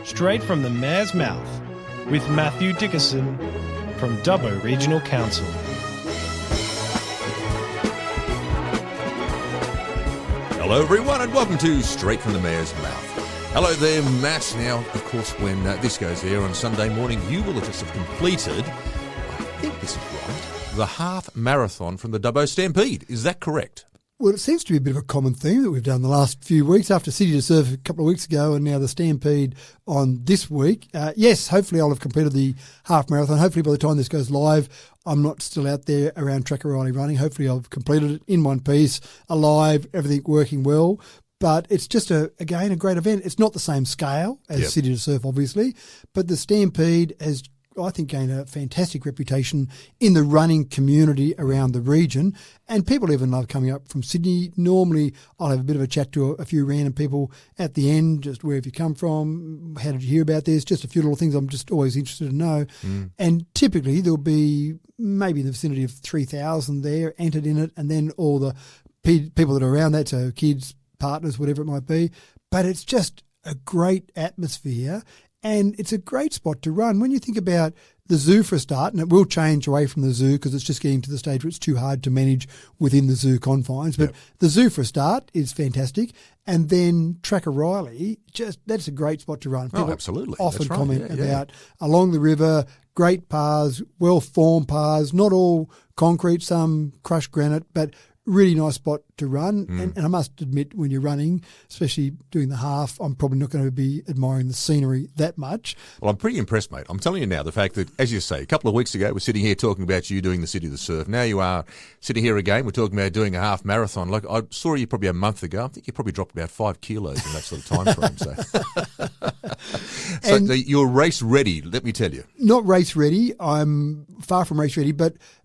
straight from the mayor's mouth, with Matthew Dickerson from Dubbo Regional Council. Hello everyone and welcome to Straight from the Mayor's Mouth. Hello there, Matt. Now, of course, when this goes there on Sunday morning, you will have just have completed, I think this is right, the half marathon from the Dubbo Stampede. Is that correct? Well, it seems to be a bit of a common theme that we've done the last few weeks after City to Surf a couple of weeks ago and now the Stampede on this week. Yes, hopefully I'll have completed the half marathon. Hopefully by the time this goes live, I'm not still out there around Track O'Reilly running. Hopefully I've completed it in one piece, alive, everything working well. But it's just, again, a great event. It's not the same scale as City to Surf, obviously, but the Stampede has, I think, gained a fantastic reputation in the running community around the region. And people even love coming up from Sydney. Normally, I'll have a bit of a chat to a few random people at the end, just where have you come from? How did you hear about this? Just a few little things I'm just always interested to know. And typically, there'll be maybe in the vicinity of 3,000 there entered in it, and then all the people that are around that, so kids, partners, whatever it might be. But it's just a great atmosphere. And it's a great spot to run. When you think about the zoo for a start, and it will change away from the zoo because it's just getting to the stage where it's too hard to manage within the zoo confines. But the zoo for a start is fantastic. And then Track O'Reilly, that's a great spot to run. People absolutely. often comment about along the river, great paths, well-formed paths, not all concrete, some crushed granite, but really nice spot to run. And I must admit, when you're running, especially doing the half, I'm probably not going to be admiring the scenery that much. Well, I'm pretty impressed, mate. I'm telling you now, the fact that, as you say, a couple of weeks ago, we're sitting here talking about you doing the City to Surf. Now you are sitting here again. We're talking about doing a half marathon. Like, I saw you probably a month ago. I think you probably dropped about 5 kilos in that sort of time frame. So you're race ready, let me tell you. Not race ready. I'm far from race ready,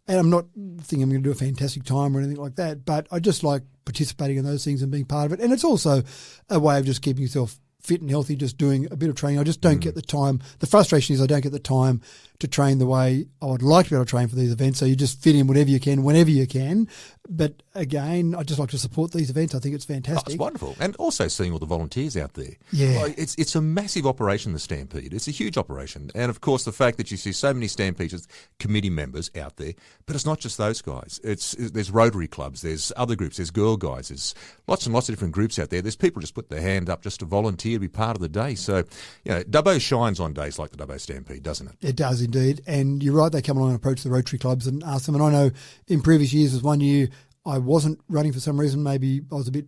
and I'm not thinking I'm going to do a fantastic time or anything like that, but I just like participating in those things and being part of it. And it's also a way of just keeping yourself fit and healthy, just doing a bit of training. I just don't get the time. The frustration is I don't get the time to train the way I would like to be able to train for these events. So you just fit in whatever you can, whenever you can. But again, I just like to support these events. I think it's fantastic. Oh, it's wonderful. And also seeing all the volunteers out there. Yeah. Like, it's a massive operation, the Stampede. It's a huge operation. And of course, the fact that you see so many Stampedes committee members out there, but it's not just those guys. There's Rotary clubs, there's other groups, there's Girl Guides, there's lots and lots of different groups out there. There's people just put their hand up just to volunteer to be part of the day. So, Dubbo shines on days like the Dubbo Stampede, doesn't it? It does indeed. And you're right, they come along and approach the Rotary clubs and ask them. And I know in previous years, was one year I wasn't running for some reason. Maybe I was a bit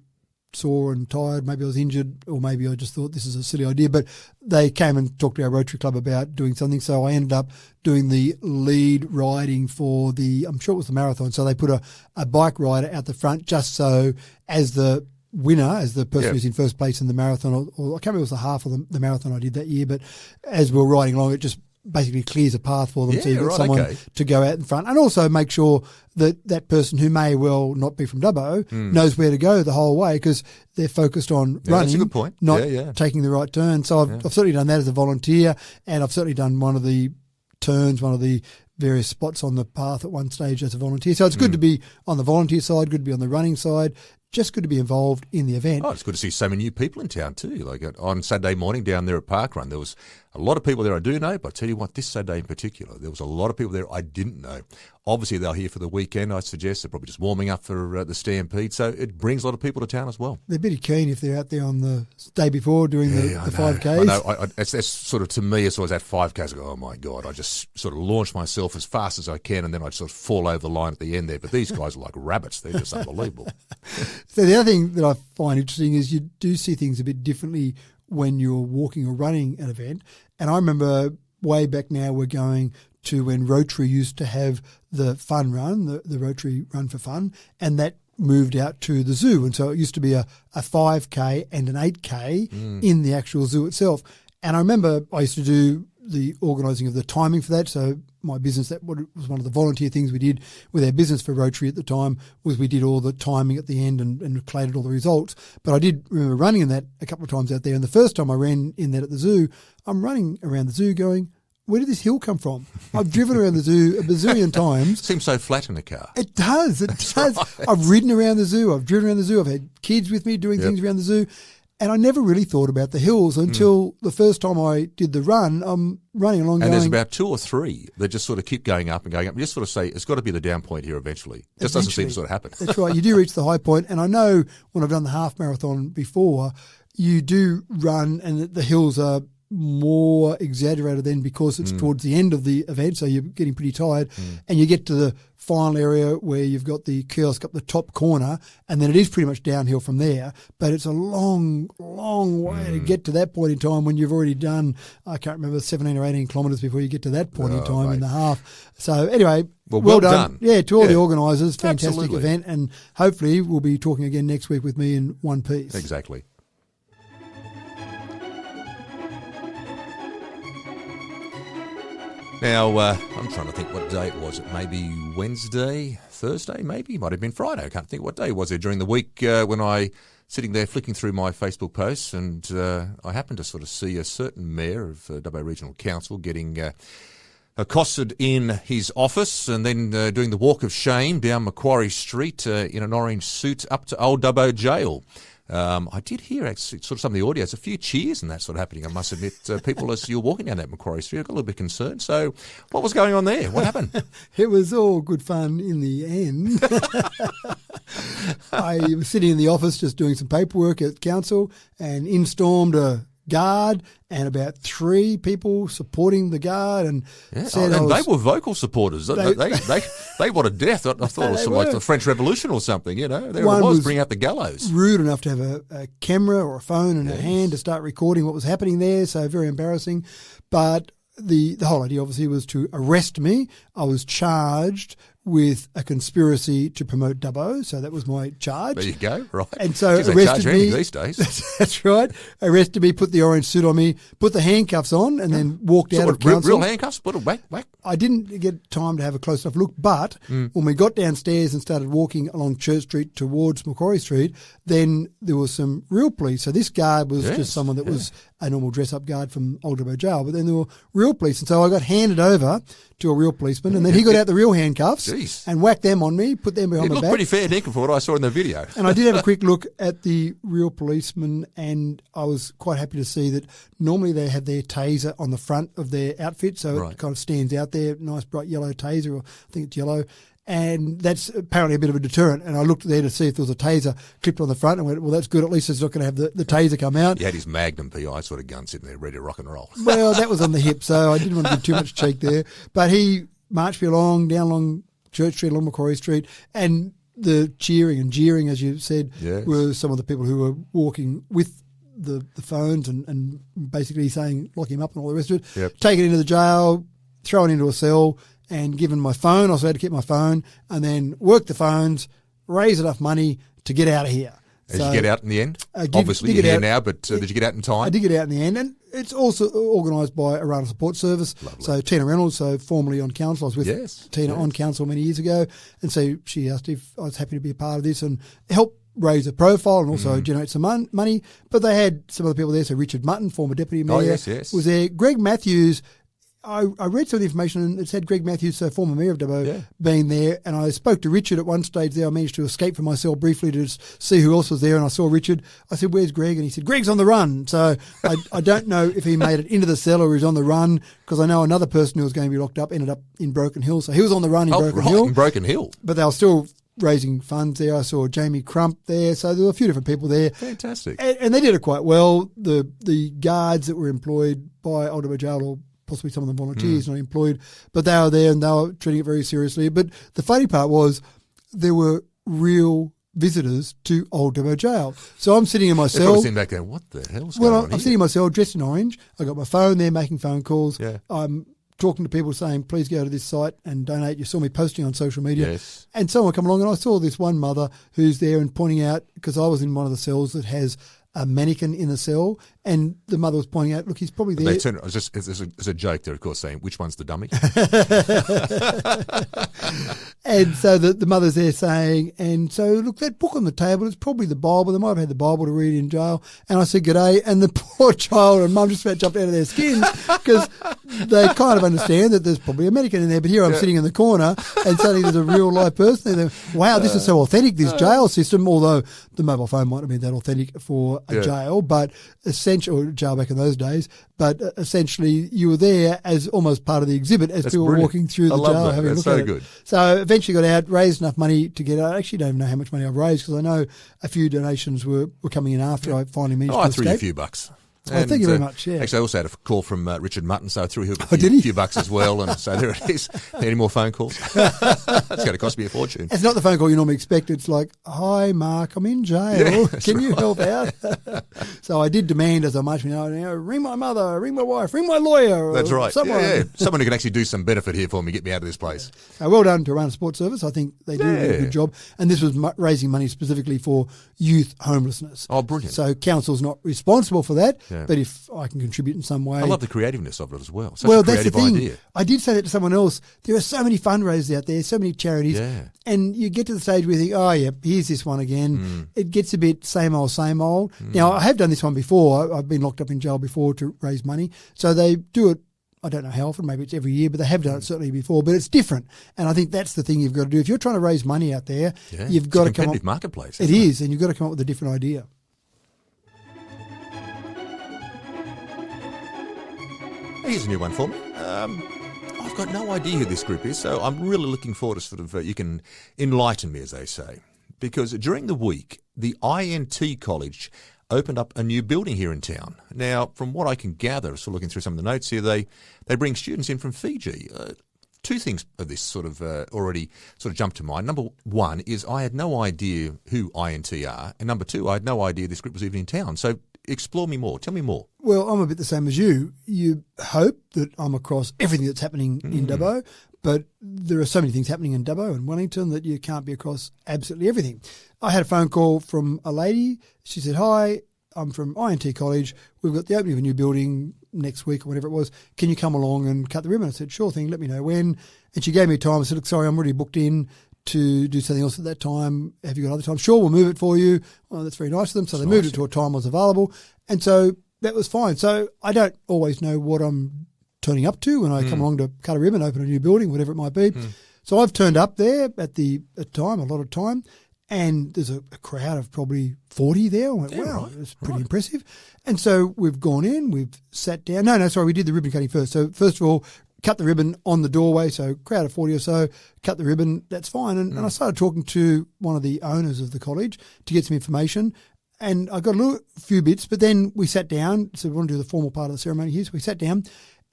sore and tired. Maybe I was injured, or maybe I just thought this is a silly idea. But they came and talked to our Rotary Club about doing something. So I ended up doing the lead riding for I'm sure it was the marathon. So they put a bike rider out the front just so as the winner, as the person who's in first place in the marathon, or I can't remember if it was the half of the marathon I did that year, but as we were riding along, it just basically clears a path for them, so you've got someone to go out in front, and also make sure that person who may well not be from Dubbo knows where to go the whole way, because they're focused on running, that's a good point. Not taking the right turn. So I've certainly done that as a volunteer, and I've certainly done one of the turns, one of the various spots on the path at one stage as a volunteer. So it's good to be on the volunteer side, good to be on the running side, just good to be involved in the event. Oh, it's good to see so many new people in town too. Like on Saturday morning down there at Parkrun, there was a lot of people there I do know, but I tell you what, this Saturday in particular, there was a lot of people there I didn't know. Obviously, they're here for the weekend, I suggest. They're probably just warming up for the Stampede, so it brings a lot of people to town as well. They're pretty keen if they're out there on the day before doing the 5Ks. I know. That's sort of, to me, as I was at 5Ks, I go, oh my God, I just sort of launch myself as fast as I can, and then I sort of fall over the line at the end there. But these guys are like rabbits. They're just unbelievable. So the other thing that I find interesting is you do see things a bit differently when you're walking or running an event. And I remember way back now we're going to when Rotary used to have the fun run, the Rotary Run for Fun, and that moved out to the zoo. And so it used to be a 5K and an 8K in the actual zoo itself. And I remember I used to do the organising of the timing for that. So my business, that was one of the volunteer things we did with our business for Rotary at the time, was we did all the timing at the end and collated all the results. But I did remember running in that a couple of times out there. And the first time I ran in that at the zoo, I'm running around the zoo going, where did this hill come from? I've driven around the zoo a bazillion times. Seems so flat in a car. It does. It does. Right. I've ridden around the zoo. I've driven around the zoo. I've had kids with me doing things around the zoo. And I never really thought about the hills until the first time I did the run. I'm running along And going, there's about 2 or 3 that just sort of keep going up and going up. You just sort of say, it's got to be the down point here eventually. It just doesn't seem to sort of happen. That's right. You do reach the high point. And I know when I've done the half marathon before, you do run and the hills are more exaggerated then because it's towards the end of the event, so you're getting pretty tired, and you get to the final area where you've got the kiosk up the top corner, and then it is pretty much downhill from there, but it's a long way to get to that point in time when you've already done, I can't remember, 17 or 18 kilometres before you get to that point in time in the half. So anyway, well done. Yeah, to all the organisers, fantastic Absolutely. event, and hopefully we'll be talking again next week with me in one piece. Exactly. Now, I'm trying to think what day it was. It may be Wednesday, Thursday, maybe. Might have been Friday. I can't think what day was it during the week when I sitting there flicking through my Facebook posts and I happened to sort of see a certain mayor of Dubbo Regional Council getting accosted in his office and then doing the walk of shame down Macquarie Street in an orange suit up to Old Dubbo Gaol. I did hear actually sort of some of the audio. There's a few cheers and that sort of happening. I must admit, people as you're walking down that Macquarie Street, I got a little bit concerned. So, what was going on there? What happened? It was all good fun in the end. I was sitting in the office just doing some paperwork at council, and in stormed a guard and about 3 people supporting the guard, and said they were vocal supporters. They wanted death. I thought it was like the French Revolution or something. You know, there it was, bring out the gallows. Rude enough to have a camera or a phone in her hand to start recording what was happening there. So very embarrassing. But the whole idea obviously was to arrest me. I was charged with a conspiracy to promote Dubbo, so that was my charge. There you go, right. And so Jeez, arrested me these days. That's right. Arrested me, put the orange suit on me, put the handcuffs on, and then walked out of council. Real handcuffs? Put a whack. I didn't get time to have a close enough look, but when we got downstairs and started walking along Church Street towards Macquarie Street, then there was some real police. So this guard was just someone that was a normal dress-up guard from Old Dubbo Gaol, but then there were real police. And so I got handed over to a real policeman, and then he got out the real handcuffs and whacked them on me, put them behind my back. It looked pretty fair dinkum for what I saw in the video. And I did have a quick look at the real policeman, and I was quite happy to see that normally they have their taser on the front of their outfit, so it kind of stands out there, nice bright yellow taser, or I think it's yellow. And that's apparently a bit of a deterrent. And I looked there to see if there was a taser clipped on the front and went, well, that's good. At least it's not going to have the taser come out. He had his Magnum PI sort of gun sitting there ready to rock and roll. Well, that was on the hip, so I didn't want to give too much cheek there. But he marched me along, down along Church Street, along Macquarie Street, and the cheering and jeering, as you said, were some of the people who were walking with the phones and basically saying, lock him up and all the rest of it. Take it into the jail, throw it into a cell, and given my phone, I also had to keep my phone, and then work the phones, raise enough money to get out of here. Did you get out in the end? Obviously, you're here now, but did you get out in time? I did get out in the end, and it's also organised by a Runner Support Service. Lovely. So Tina Reynolds, formerly on council, I was with Tina on council many years ago, and so she asked if I was happy to be a part of this and help raise a profile and also generate some money. But they had some other people there, so Richard Mutton, former deputy mayor, was there. Greg Matthews. I read some of the information, and it said Greg Matthews, so former mayor of Dubbo, being there, and I spoke to Richard at one stage there. I managed to escape from my cell briefly to just see who else was there, and I saw Richard. I said, where's Greg? And he said, Greg's on the run. So I don't know if he made it into the cell or he's on the run, because I know another person who was going to be locked up ended up in Broken Hill. So he was on the run in Broken Hill. But they were still raising funds there. I saw Jamie Crump there. So there were a few different people there. Fantastic. And they did it quite well. The guards that were employed by Old Dubbo Gaol, or possibly some of them volunteers, not employed, but they were there and they were treating it very seriously. But the funny part was there were real visitors to Old Dubbo Gaol. So I'm sitting in my cell. Sitting back there, what the hell's going on here? I'm sitting in my cell dressed in orange. I got my phone there making phone calls. I'm talking to people saying, please go to this site and donate. You saw me posting on social media. And someone come along and I saw this one mother who's there and pointing out, because I was in one of the cells that has a mannequin in the cell, And the mother was pointing out, look, he's probably there. They turn, it's a joke there, of course, saying, which one's the dummy? And so the mother's there saying, and so look, that book on the table, it's probably the Bible. They might have had the Bible to read in jail. And I said, g'day. And the poor child and mum just about jumped out of their skins because they kind of understand that there's probably a American in there. But here I'm sitting in the corner and suddenly there's a real life person there. Wow, this is so authentic, this jail system, although the mobile phone might have been that authentic for a jail, but or jail back in those days, but essentially you were there as almost part of the exhibit as people were walking through the jail having a look at it. Good. So eventually got out, raised enough money to get out. I actually don't even know how much money I've raised because I know a few donations were coming in after I finally managed to escape. I threw you a few bucks. And, thank you very much. Yeah. Actually, I also had a call from Richard Mutton, so I threw him a few bucks as well. And so there it is. Any more phone calls? It's going to cost me a fortune. It's not the phone call you normally expect. It's like, hi, Mark, I'm in jail. Yeah, Can you help out? So I did demand as I marched me out, ring my mother, ring my wife, ring my lawyer. That's right. Someone. Yeah. Someone who can actually do some benefit here for me, get me out of this place. Well done to Run Support Service. I think they do a good job. And this was raising money specifically for youth homelessness. Oh, brilliant. So council's not responsible for that, but if I can contribute in some way. I love the creativeness of it as well. Well, that's the thing. Idea. I did say that to someone else. There are so many fundraisers out there, so many charities, and you get to the stage where you think, oh, yeah, here's this one again. It gets a bit same old, same old. Now, I have done this one before. I've been locked up in jail before to raise money. So they do it, I don't know how often, maybe it's every year, but they have done it certainly before. But it's different. And I think that's the thing you've got to do. If you're trying to raise money out there, you've got to come up. It's a competitive marketplace. It is, and you've got to come up with a different idea. Here's a new one for me. I've got no idea who this group is, so I'm really looking forward to sort of, you can enlighten me, as they say. Because during the week, the INT College opened up a new building here in town. Now, from what I can gather, so looking through some of the notes here, they bring students in from Fiji. Two things of this sort of already sort of jumped to mind. Number one is I had no idea who INT are, and number two, I had no idea this group was even in town. So explore me more. Tell me more. Well, I'm a bit the same as you. You hope that I'm across everything that's happening in Dubbo, but there are so many things happening in Dubbo and Wellington that you can't be across absolutely everything. I had a phone call from a lady. She said, hi, I'm from INT College. We've got the opening of a new building next week or whatever it was. Can you come along and cut the ribbon? I said, sure thing, let me know when. And she gave me time. I said, look, sorry, I'm already booked in to do something else at that time. Have you got other time? Sure, we'll move it for you. Oh, that's very nice of them. So they moved it to a time that was available. And so that was fine. So I don't always know what I'm turning up to when I come along to cut a ribbon, open a new building, whatever it might be. So I've turned up there at time, a lot of time, and there's a crowd of probably 40 there. I went, wow, it's pretty impressive. And so we've gone in, we've sat down. No, sorry, we did the ribbon cutting first. So first of all, cut the ribbon on the doorway, so crowd of 40 or so, cut the ribbon, that's fine. And I started talking to one of the owners of the college to get some information, and I got a few bits, but then we sat down, so we want to do the formal part of the ceremony here, so we sat down,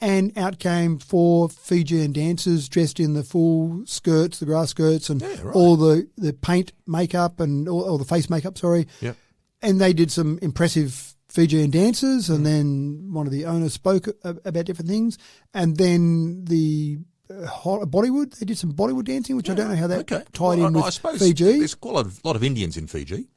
and out came 4 Fijian dancers dressed in the full skirts, the grass skirts, and all the paint makeup and all the face makeup, sorry. Yep. And they did some impressive Fijian dances, and then one of the owners spoke about different things, and then the Bollywood, they did some Bollywood dancing, which I don't know how that tied in with Fiji. There's quite a lot of Indians in Fiji.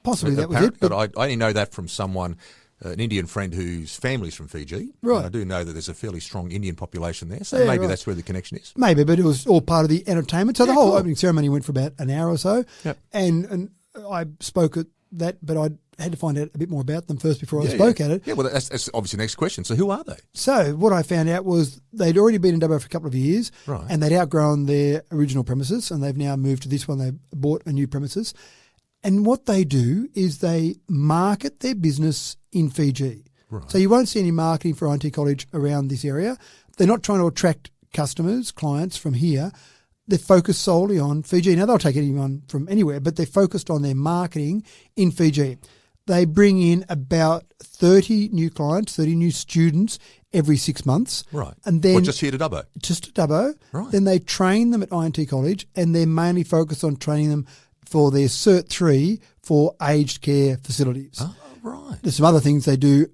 Possibly that was it. But I only know that from someone, an Indian friend whose family's from Fiji. Right. And I do know that there's a fairly strong Indian population there, so maybe that's where the connection is. Maybe, but it was all part of the entertainment. So the whole opening ceremony went for about an hour or so, and I spoke at that, but I had to find out a bit more about them first before I spoke at it. Yeah, well, that's obviously the next question. So who are they? So what I found out was they'd already been in Dubbo for a couple of years, and they'd outgrown their original premises, and they've now moved to this one. They bought a new premises. And what they do is they market their business in Fiji. Right. So you won't see any marketing for INT College around this area. They're not trying to attract customers, clients from here. They're focused solely on Fiji. Now, they'll take anyone from anywhere, but they're focused on their marketing in Fiji. They bring in about 30 new clients, 30 new students every 6 months. Right. And then just here to Dubbo? Just to Dubbo. Right. Then they train them at INT College, and they're mainly focused on training them for their Cert 3 for aged care facilities. Oh, right. There's some other things they do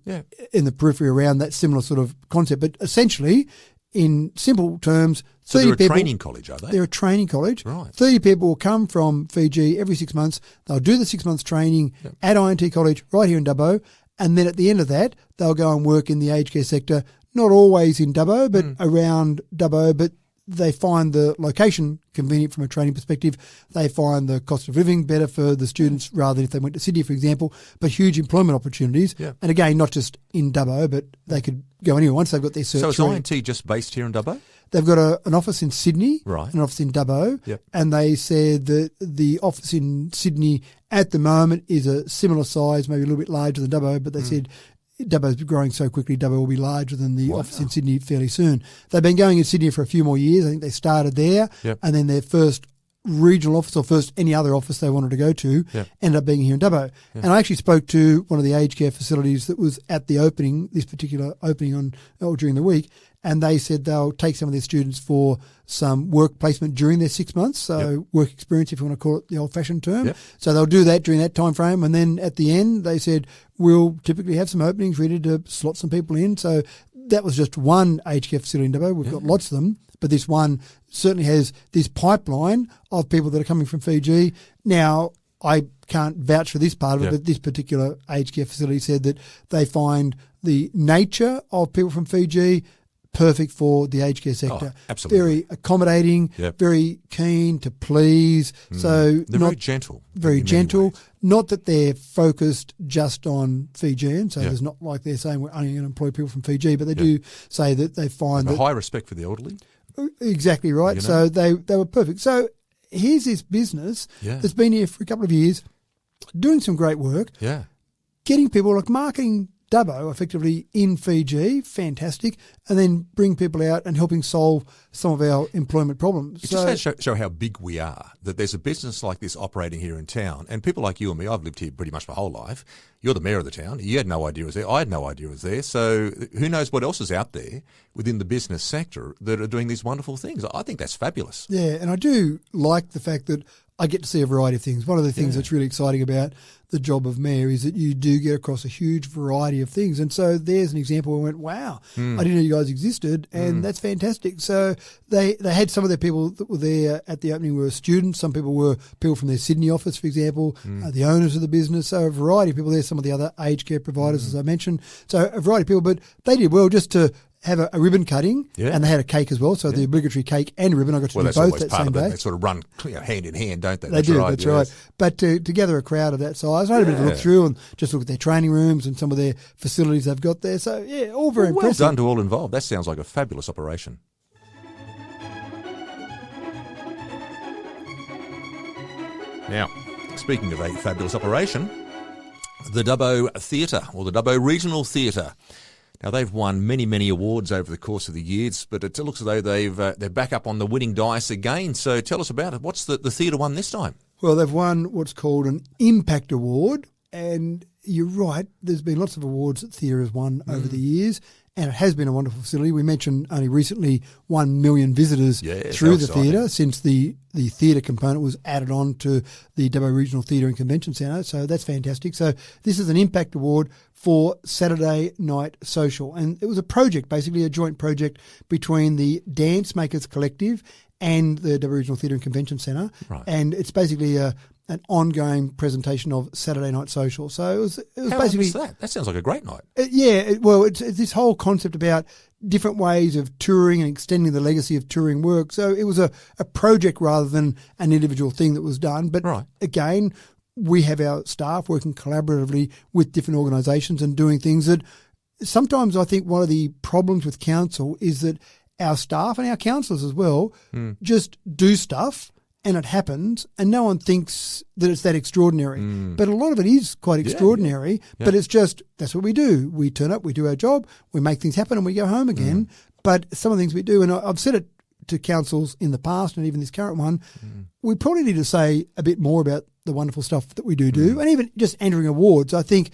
in the periphery around that similar sort of concept. But essentially, in simple terms, so 30 they're a people, training college, are they? They're a training college. Right. 30 people will come from Fiji every 6 months. They'll do the 6 months training at INT College right here in Dubbo, And then at the end of that, they'll go and work in the aged care sector, not always in Dubbo, but around Dubbo, but they find the location convenient from a training perspective. They find the cost of living better for the students rather than if they went to Sydney, for example, but huge employment opportunities. Yeah. And again, not just in Dubbo, but they could go anywhere once they've got their cert. So is INT just based here in Dubbo? They've got an office in Sydney, Right. an office in Dubbo, Yep. and they said that the office in Sydney at the moment is a similar size, maybe a little bit larger than Dubbo, but they said Dubbo's growing so quickly, Dubbo will be larger than the office in Sydney fairly soon. They've been going in Sydney for a few more years. I think they started there, Yep. and then their first regional office or first any other office they wanted to go to Yep. ended up being here in Dubbo. And I actually spoke to one of the aged care facilities that was at the opening, this particular opening during the week, and they said they'll take some of their students for some work placement during their 6 months, so work experience, if you want to call it the old-fashioned term. Yep. So they'll do that during that time frame, and then at the end they said we'll typically have some openings ready to slot some people in. So that was just one aged care facility in Dubbo. We've got lots of them, but this one certainly has this pipeline of people that are coming from Fiji. Now, I can't vouch for this part of it, but this particular aged care facility said that they find the nature of people from Fiji perfect for the aged care sector. absolutely. Very accommodating, very keen to please. So They're very gentle. Very in many gentle. ways. Not that they're focused just on Fijians, so there's not like they're saying we're only going to employ people from Fiji, but they do say that they find A that high respect for the elderly. exactly right. You know? So they were perfect. So here's this business that's been here for a couple of years, doing some great work, Yeah. getting people like marketing Dubbo effectively in Fiji, fantastic, and then bring people out and helping solve some of our employment problems. It just goes to show how big we are, that there's a business like this operating here in town. And people like you and me, I've lived here pretty much my whole life. You're the mayor of the town. You had no idea it was there. I had no idea it was there. So who knows what else is out there within the business sector that are doing these wonderful things. I think that's fabulous. Yeah, and I do like the fact that I get to see a variety of things. One of the things that's really exciting about the job of mayor is that you do get across a huge variety of things. And so there's an example where I went, wow, I didn't know you guys existed, and that's fantastic. So they had some of their people that were there at the opening were students. Some people were people from their Sydney office, for example, the owners of the business. So a variety of people there, some of the other aged care providers, as I mentioned. So a variety of people, but they did well just to have a ribbon cutting, and they had a cake as well. So the obligatory cake and ribbon, I got to do that's both always that part same of it. day. They sort of run hand in hand, don't they? They do, that's right. But to gather a crowd of that size, I had a bit of a look through and just look at their training rooms and some of their facilities they've got there. So, yeah, all very Well impressive. done to all involved. That sounds like a fabulous operation. Now, speaking of a fabulous operation, the Dubbo Theatre, or the Dubbo Regional Theatre. Now, they've won many, many awards over the course of the years, but it looks as though they're back up on the winning dice again. So tell us about it. What's the theatre won this time? Well, they've won what's called an Impact Award, and you're right, there's been lots of awards that theatre has won over the years, and it has been a wonderful facility. We mentioned only recently 1 million visitors through the theatre since the theatre component was added on to the Dubbo Regional Theatre and Convention Centre, so that's fantastic. So this is an Impact Award for Saturday Night Social, and it was a project, basically a joint project between the Dance Makers Collective and the Dubbo Regional Theatre and Convention Centre, and it's basically an ongoing presentation of Saturday Night Social. So it was How basically was that? That sounds like a great night. It's this whole concept about different ways of touring and extending the legacy of touring work. So it was a project rather than an individual thing that was done. But again, we have our staff working collaboratively with different organisations and doing things that sometimes I think one of the problems with council is that our staff and our councillors as well just do stuff and it happens and no one thinks that it's that extraordinary. But a lot of it is quite extraordinary, but it's just, that's what we do. We turn up, we do our job, we make things happen and we go home again. But some of the things we do, and I've said it to councils in the past and even this current one, we probably need to say a bit more about the wonderful stuff that we do and even just entering awards. I think,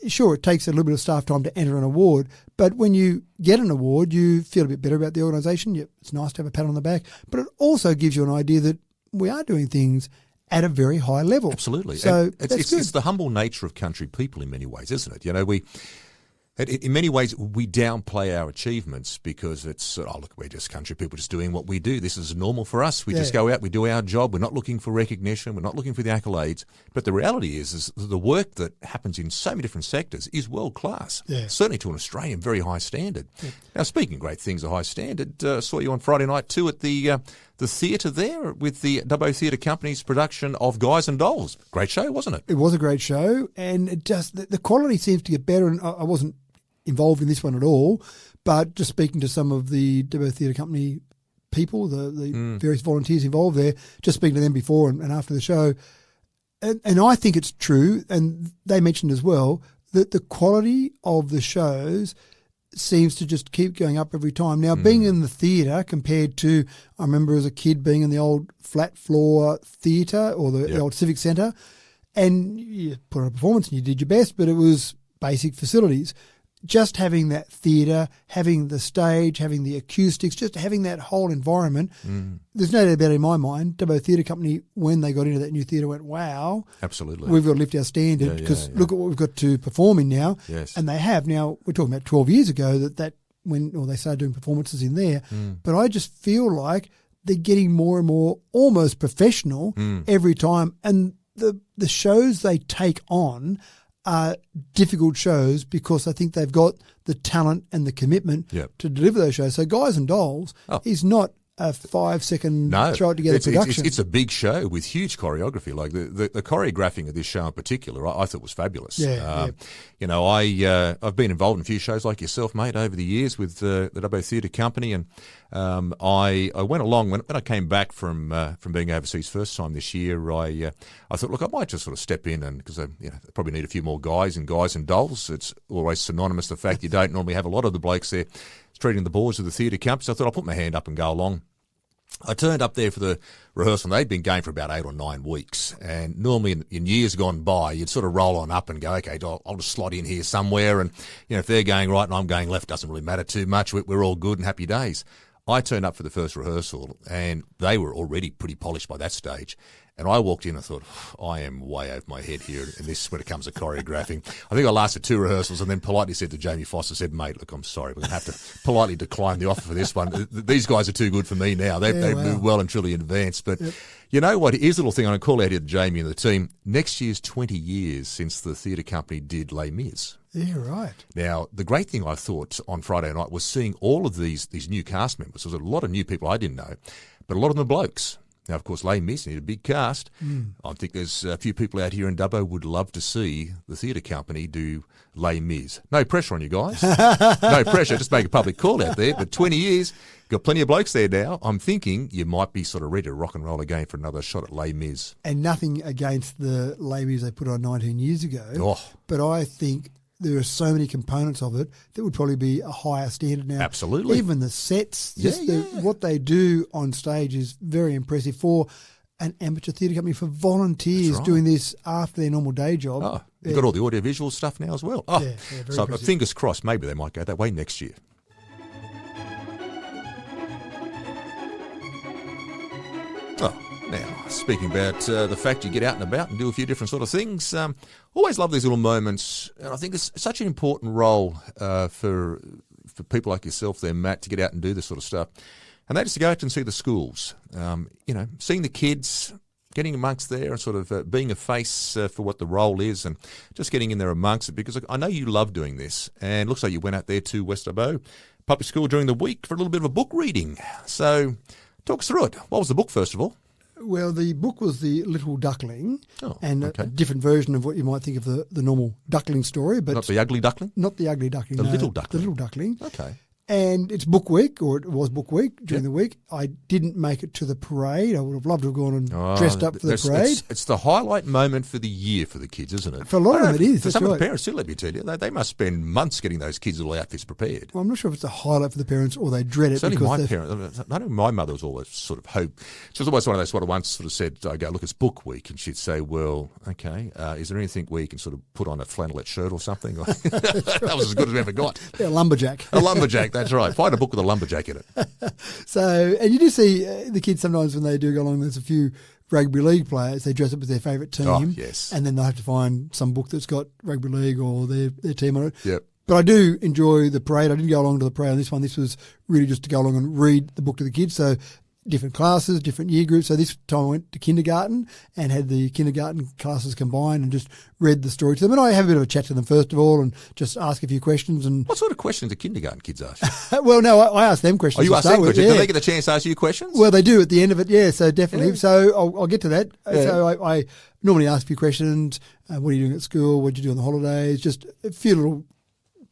sure, it takes a little bit of staff time to enter an award, but when you get an award, you feel a bit better about the organisation. It's nice to have a pat on the back, but it also gives you an idea that we are doing things at a very high level. Absolutely. So it's the humble nature of country people in many ways, isn't it? You know, In many ways, we downplay our achievements because it's, look, we're just country people just doing what we do. This is normal for us. We just go out, we do our job. We're not looking for recognition. We're not looking for the accolades. But the reality is the work that happens in so many different sectors is world class, certainly to an Australian very high standard. Now, speaking of great things of high standard, saw you on Friday night too at the theatre there with the Dubbo Theatre Company's production of Guys and Dolls. Great show, wasn't it? It was a great show, and it just the quality seems to get better. And I wasn't involved in this one at all, but just speaking to some of the Dubbo Theatre Company people, the various volunteers involved there, just speaking to them before and after the show, and I think it's true, and they mentioned as well, that the quality of the shows seems to just keep going up every time. Now, being in the theatre compared to, I remember as a kid being in the old flat floor theatre or the old Civic Centre, and you put on a performance and you did your best, but it was basic facilities. Just having that theatre, having the stage, having the acoustics, just having that whole environment, there's no doubt about it in my mind, Dubbo Theatre Company, when they got into that new theatre, went, wow. Absolutely. We've got to lift our standard because look at what we've got to perform in now. Yes. And they have. Now, we're talking about 12 years ago that they started doing performances in there. But I just feel like they're getting more and more almost professional every time. And the shows they take on are difficult shows because I think they've got the talent and the commitment to deliver those shows. So Guys and Dolls is not a 5-second throw it together production. It's a big show with huge choreography. Like the choreographing of this show in particular, I thought was fabulous. You know, I've been involved in a few shows like yourself, mate, over the years with the Dubbo Theatre Company, and I went along when I came back from being overseas first time this year. I thought, look, I might just sort of step in, and because they probably need a few more guys and Dolls. It's always synonymous to the fact you don't normally have a lot of the blokes there treating the boards of the theatre camp. So I thought I'll put my hand up and go along. I turned up there for the rehearsal, and they'd been going for about 8 or 9 weeks. And normally in years gone by, you'd sort of roll on up and go, okay, I'll just slot in here somewhere. And, if they're going right and I'm going left, doesn't really matter too much. We're all good and happy days. I turned up for the first rehearsal, and they were already pretty polished by that stage. And I walked in and thought, I am way over my head here in this when it comes to choreographing. I think I lasted 2 rehearsals and then politely said to Jamie Foster, mate, look, I'm sorry, we're going to have to politely decline the offer for this one. These guys are too good for me now. They've moved well and truly in advance. But you know what? Here's a little thing I'm going to call out here to Jamie and the team. Next year's 20 years since the theatre company did Les Mis. Yeah, right. Now, the great thing I thought on Friday night was seeing all of these new cast members. There was a lot of new people I didn't know, but a lot of them are blokes. Now, of course, Les Mis need a big cast. I think there's a few people out here in Dubbo would love to see the theatre company do Les Mis. No pressure on you guys. No pressure. Just make a public call out there. But 20 years, got plenty of blokes there now. I'm thinking you might be sort of ready to rock and roll again for another shot at Les Mis. And nothing against the Les Mis they put on 19 years ago. But I think there are so many components of it that would probably be a higher standard now. Absolutely. Even the sets, what they do on stage is very impressive for an amateur theatre company, for volunteers doing this after their normal day job. You've got all the audiovisual stuff now as well. So impressive. Fingers crossed, maybe they might go that way next year. Now, speaking about the fact you get out and about and do a few different sort of things, always love these little moments, and I think it's such an important role for people like yourself there, Matt, to get out and do this sort of stuff. And that is to go out and see the schools, seeing the kids, getting amongst there and sort of being a face for what the role is and just getting in there amongst it, because I know you love doing this, and it looks like you went out there to West Dubbo Public School during the week for a little bit of a book reading. So talk us through it. What was the book, first of all? Well, the book was The Little Duckling, a different version of what you might think of the normal duckling story. But not the ugly duckling? Not the ugly duckling. The little duckling. The little duckling. Okay. And it's book week, or it was book week during the week. I didn't make it to the parade. I would have loved to have gone and dressed up for the parade. It's the highlight moment for the year for the kids, isn't it? For a lot of them it is. For some of the parents too, let me tell you. They must spend months getting those kids' little outfits prepared. Well, I'm not sure if it's a highlight for the parents or they dread it. Certainly my parents. I know my mother was always sort of hope. She was always one of those once sort of said, I go, look, it's book week. And she'd say, well, okay, is there anything where you can sort of put on a flannelette shirt or something? That was as good as we ever got. Yeah, a lumberjack. A lumberjack, that's right. Find a book with a lumberjack in it. So, and you do see the kids sometimes when they do go along, there's a few rugby league players, they dress up as their favourite team. Oh, yes. And then they'll have to find some book that's got rugby league or their team on it. Yep. But I do enjoy the parade. I didn't go along to the parade on this one. This was really just to go along and read the book to the kids. So different classes, different year groups. So this time I went to kindergarten and had the kindergarten classes combined and just read the story to them. And I have a bit of a chat to them first of all and just ask a few questions. And What sort of questions do kindergarten kids ask you? well, no, I ask them questions. Oh, you to ask start them with, questions? yeah. Do they get the chance to ask you questions? Well, they do at the end of it, yeah, so definitely. Yeah. So I'll get to that. Yeah. So I normally ask a few questions. What are you doing at school? What did you do on the holidays? Just a few little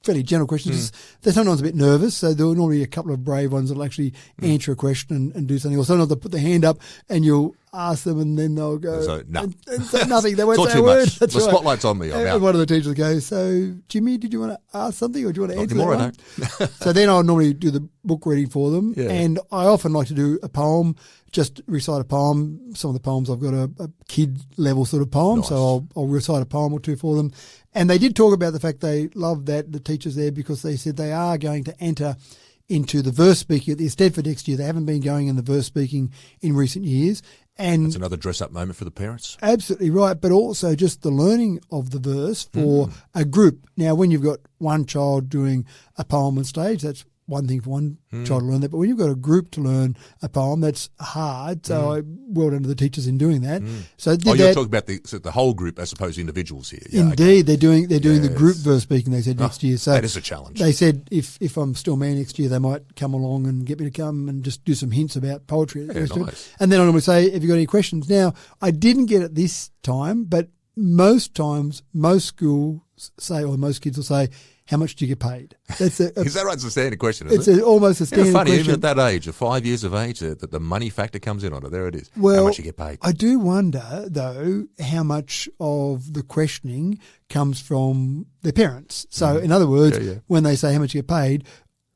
fairly general questions. They're sometimes a bit nervous, so there are normally a couple of brave ones that will actually answer a question and do something. Or sometimes they'll put their hand up and you'll ask them and then they'll go So, no. and say nothing. They won't It's all say a too word. much. That's The right. spotlight's on me. I'm And out. one of the teachers goes, so, Jimmy, did you want to ask something or do you want to answer anymore, that I one? So then I'll normally do the book reading for them. Yeah. And I often like to do a poem, just recite a poem. Some of the poems I've got a kid level sort of poem. Nice. So I'll recite a poem or two for them. And they did talk about the fact they love that, the teachers there, because they said they are going to enter into the verse speaking at the Stead for next year. They haven't been going in the verse speaking in recent years. And That's another dress-up moment for the parents. absolutely right, but also just the learning of the verse for a group. Now, when you've got one child doing a poem on stage, that's one thing for one child to learn that. But when you've got a group to learn a poem, that's hard. So I well done to the teachers in doing that. So did You're that. talking about the whole group as opposed to individuals here. Yeah, okay. Indeed, they're doing the Yes. group verse speaking. They said next year. So that is a challenge. They said if I'm still mayor next year, they might come along and get me to come and just do some hints about poetry. Yeah, The rest of it. nice. And then I normally say, have you got any questions? Now, I didn't get it this time, but most times, most schools say, or most kids will say, how much do you get paid? That's Is that right? It's a standard question, isn't it's almost a it? standard Funny, even question. at that age, at 5 years of age, that the money factor comes in on it. There it is. Well, How much you get paid. I do wonder, though, how much of the questioning comes from their parents. So, in other words, Yeah, yeah. when they say how much you get paid,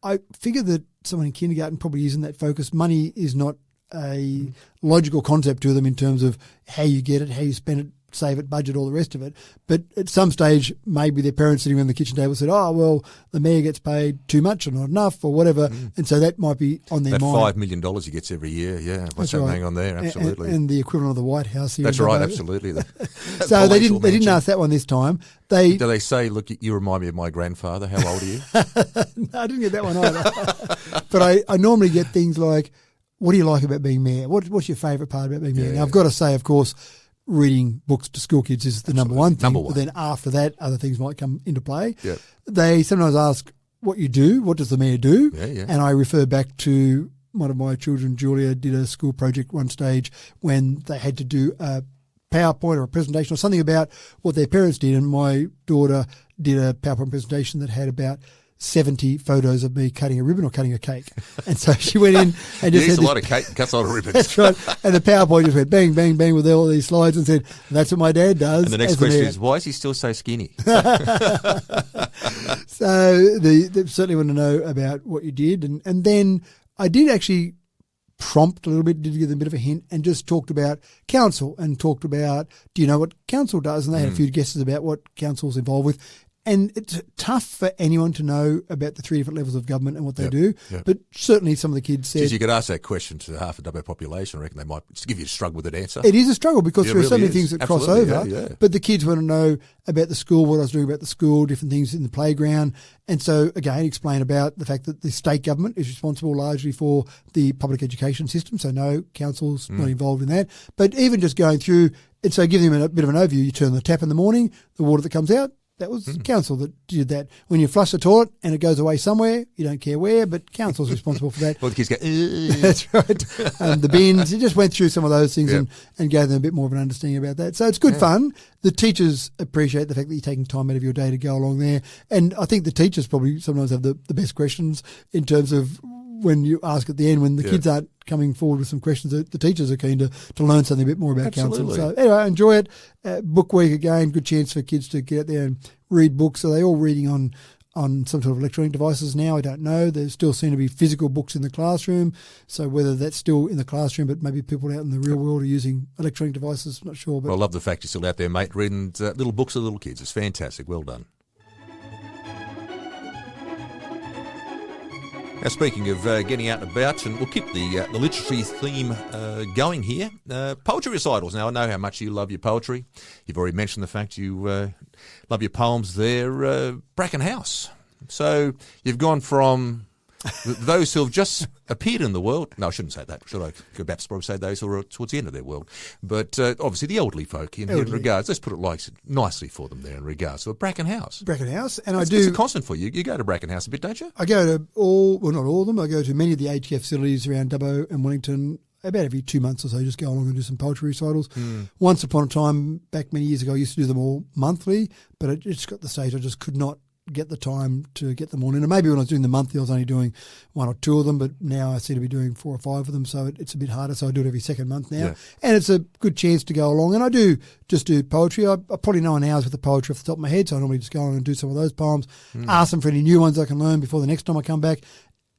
I figure that someone in kindergarten probably isn't that focused. Money is not a logical concept to them in terms of how you get it, how you spend it, save it, budget, all the rest of it. But at some stage, maybe their parents sitting around the kitchen table said, oh, well, the mayor gets paid too much or not enough or whatever. And so that might be on their That mind. $5 million he gets every year, yeah. What's That's right. happening on there? Absolutely. And the equivalent of the White House here. That's in right, Dubbo. absolutely. So they didn't ask that one this time. Do they say, look, you remind me of my grandfather. How old are you? No, I didn't get that one either. But I normally get things like, what do you like about being mayor? What's your favourite part about being mayor? Yeah, Now, I've got to say, of course, reading books to school kids is the number one thing. Number one. But then after that, other things might come into play. Yeah. They sometimes ask what you do. What does the mayor do? Yeah, yeah. And I refer back to one of my children, Julia, did a school project one stage when they had to do a PowerPoint or a presentation or something about what their parents did. And my daughter did a PowerPoint presentation that had about 70 photos of me cutting a ribbon or cutting a cake. And so she went in and just He eats had a this, lot of cake and cuts a lot of ribbons. that's right. And the PowerPoint just went bang, bang, bang with all these slides and said, that's what my dad does. And the next as question mayor. is, why is he still so skinny? So they certainly want to know about what you did. And then I did actually prompt a little bit, did give them a bit of a hint, and just talked about council and talked about, do you know what council does? And they had a few guesses about what council's involved with. And it's tough for anyone to know about the three different levels of government and what they do. yep. But certainly some of the kids said Geez, you could ask that question to half a Dubbo population. I reckon they might just give you a struggle with that answer. it is a struggle because It there are so really many is. things that cross Absolutely, over. yeah, yeah. But the kids want to know about the school, what I was doing about the school, different things in the playground. And so, again, explain about the fact that the state government is responsible largely for the public education system. So, no, council's not involved in that. But even just going through, and so giving them a bit of an overview, you turn the tap in the morning, the water that comes out, that was council that did that. When you flush the toilet and it goes away somewhere, you don't care where, but council's responsible for that. Well, the kids go, That's right. The bins. It just went through some of those things Yep. and gave them a bit more of an understanding about that. So it's good fun. The teachers appreciate the fact that you're taking time out of your day to go along there. And I think the teachers probably sometimes have the best questions in terms of when you ask at the end, when the kids aren't coming forward with some questions, the teachers are keen to learn something a bit more about council. Absolutely. So anyway, I enjoy it. Book week again, good chance for kids to get out there and read books. Are they all reading on some sort of electronic devices now? I don't know. There still seem to be physical books in the classroom. So whether that's still in the classroom, but maybe people out in the real world are using electronic devices, I'm not sure. But well, I love the fact you're still out there, mate, reading little books of little kids. It's fantastic. Well done. Now, speaking of getting out and about, and we'll keep the literary theme going here. Poetry recitals. Now, I know how much you love your poetry. You've already mentioned the fact you love your poems there. Bracken House. So you've gone from those who have just appeared in the world. No, I shouldn't say that. Should I? Could perhaps probably say those who are towards the end of their world. But obviously the elderly folk in regards. Let's put it like nicely for them there in regards to a Bracken House. Bracken House, and It's a constant for you. You go to Bracken House a bit, don't you? I go to not all of them. I go to many of the aged care facilities around Dubbo and Wellington about every 2 months or so. Just go along and do some poetry recitals. Once upon a time, back many years ago, I used to do them all monthly, but it just got to the stage I just could not get the time to get them all in. And maybe when I was doing the monthly, I was only doing 1 or 2 of them, but now I seem to be doing 4 or 5 of them, so it's a bit harder. So I do it every second month now. Yeah. And it's a good chance to go along. And I do just do poetry. I probably know an hour's worth of poetry off the top of my head, so I normally just go on and do some of those poems, ask them for any new ones I can learn before the next time I come back.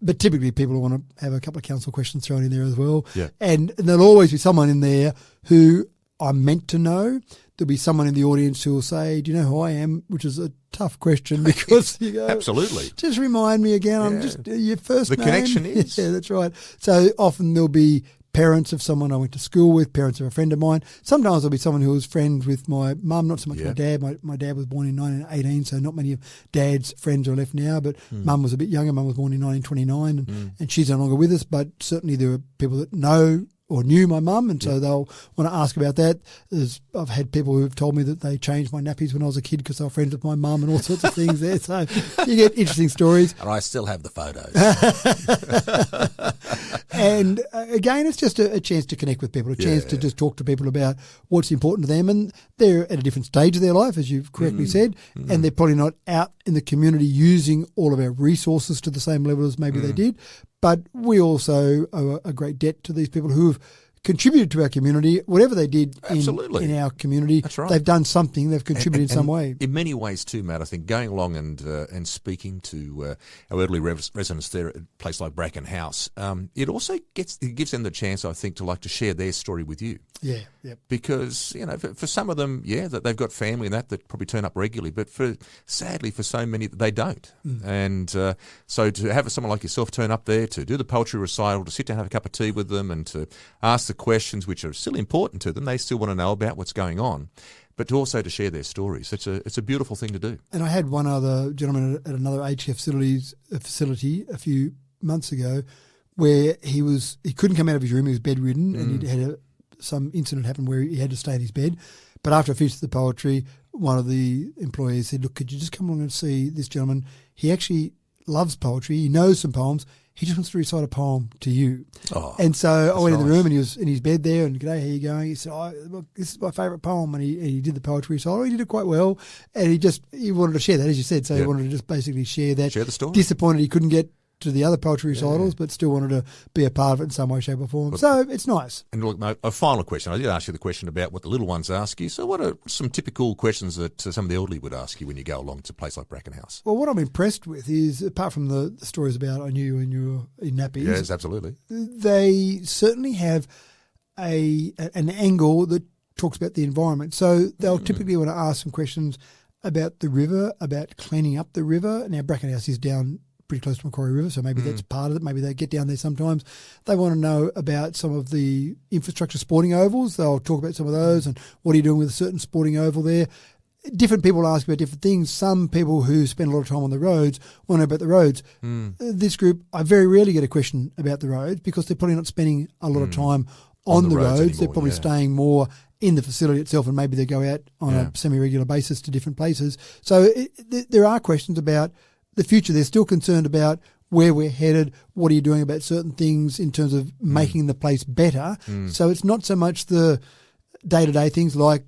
But typically people want to have a couple of council questions thrown in there as well. Yeah. And there'll always be someone in there who I'm meant to know. There'll be someone in the audience who will say, do you know who I am? Which is a tough question because you go, absolutely. Just remind me again. I'm just your first name. The connection is. Yeah, that's right. So often there'll be parents of someone I went to school with, parents of a friend of mine. Sometimes there'll be someone who was friends with my mum, not so much my dad. My dad was born in 1918, so not many of Dad's friends are left now, but Mum was a bit younger. Mum was born in 1929 and she's no longer with us, but certainly there are people that know or knew my mum, and so they'll want to ask about that. I've had people who have told me that they changed my nappies when I was a kid because they were friends with my mum and all sorts of things there. So you get interesting stories. And I still have the photos. And again, it's just a chance to connect with people, a chance to just talk to people about what's important to them. And they're at a different stage of their life, as you've correctly said, and they're probably not out in the community using all of our resources to the same level as maybe they did. But we also owe a great debt to these people who have contributed to our community. Whatever they did in our community, that's right. They've done something. They've contributed in some way. In many ways too, Matt, I think going along and speaking to our elderly residents there at a place like Bracken House, it also gives them the chance, I think, to share their story with you. Yeah, yep. Because, for some of them, that they've got family and that probably turn up regularly, but sadly for so many, they don't. And so to have someone like yourself turn up there, to do the poetry recital, to sit down and have a cup of tea with them and to ask the questions which are still important to them, they still want to know about what's going on, but to share their stories. It's a beautiful thing to do. And I had one other gentleman at another aged care facility a few months ago where he couldn't come out of his room, he was bedridden, and he'd had some incident happened where he had to stay in his bed. But after I finished the poetry, one of the employees said, look, could you just come along and see this gentleman? He actually loves poetry. He knows some poems. He just wants to recite a poem to you. Oh, and so I went in the room and he was in his bed there and, g'day, how you going? He said, look, this is my favourite poem. And he did the poetry recital. He did it quite well. And he wanted to share that, as you said. So he wanted to just basically share that. Share the story. Disappointed he couldn't get to the other poetry recitals, but still wanted to be a part of it in some way, shape or form. So it's nice. And look, mate, a final question. I did ask you the question about what the little ones ask you. So what are some typical questions that some of the elderly would ask you when you go along to a place like Bracken House? Well, what I'm impressed with is, apart from the stories about I knew you when you were in nappies. Yes, absolutely. They certainly have an angle that talks about the environment. So they'll typically want to ask some questions about the river, about cleaning up the river. Now, Bracken House is down pretty close to Macquarie River, so maybe that's part of it. Maybe they get down there sometimes. They want to know about some of the infrastructure sporting ovals. They'll talk about some of those and what are you doing with a certain sporting oval there. Different people ask about different things. Some people who spend a lot of time on the roads want to know about the roads. This group, I very rarely get a question about the roads because they're probably not spending a lot of time on the roads. Anymore, they're probably staying more in the facility itself, and maybe they go out on a semi-regular basis to different places. So there are questions about the future. They're still concerned about where we're headed, what are you doing about certain things in terms of making the place better. So it's not so much the day-to-day things like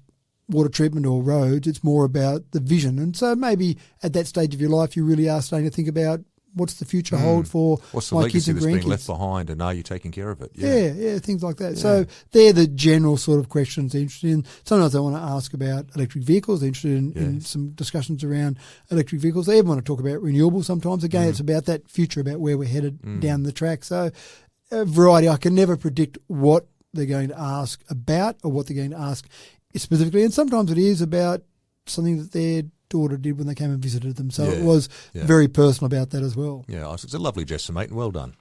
water treatment or roads, it's more about the vision. And so maybe at that stage of your life you really are starting to think about what's the future hold for what's the my legacy kids and that's grandkids. being left behind, and are you taking care of it? Yeah, things like that. Yeah. So they're the general sort of questions they're interested in. Sometimes they want to ask about electric vehicles. They're interested in some discussions around electric vehicles. They even want to talk about renewables sometimes. Again, it's about that future, about where we're headed down the track. So a variety. I can never predict what they're going to ask about or what they're going to ask specifically. And sometimes it is about something that their daughter did when they came and visited them. So it was very personal about that as well. Yeah, it's a lovely gesture, mate, and well done.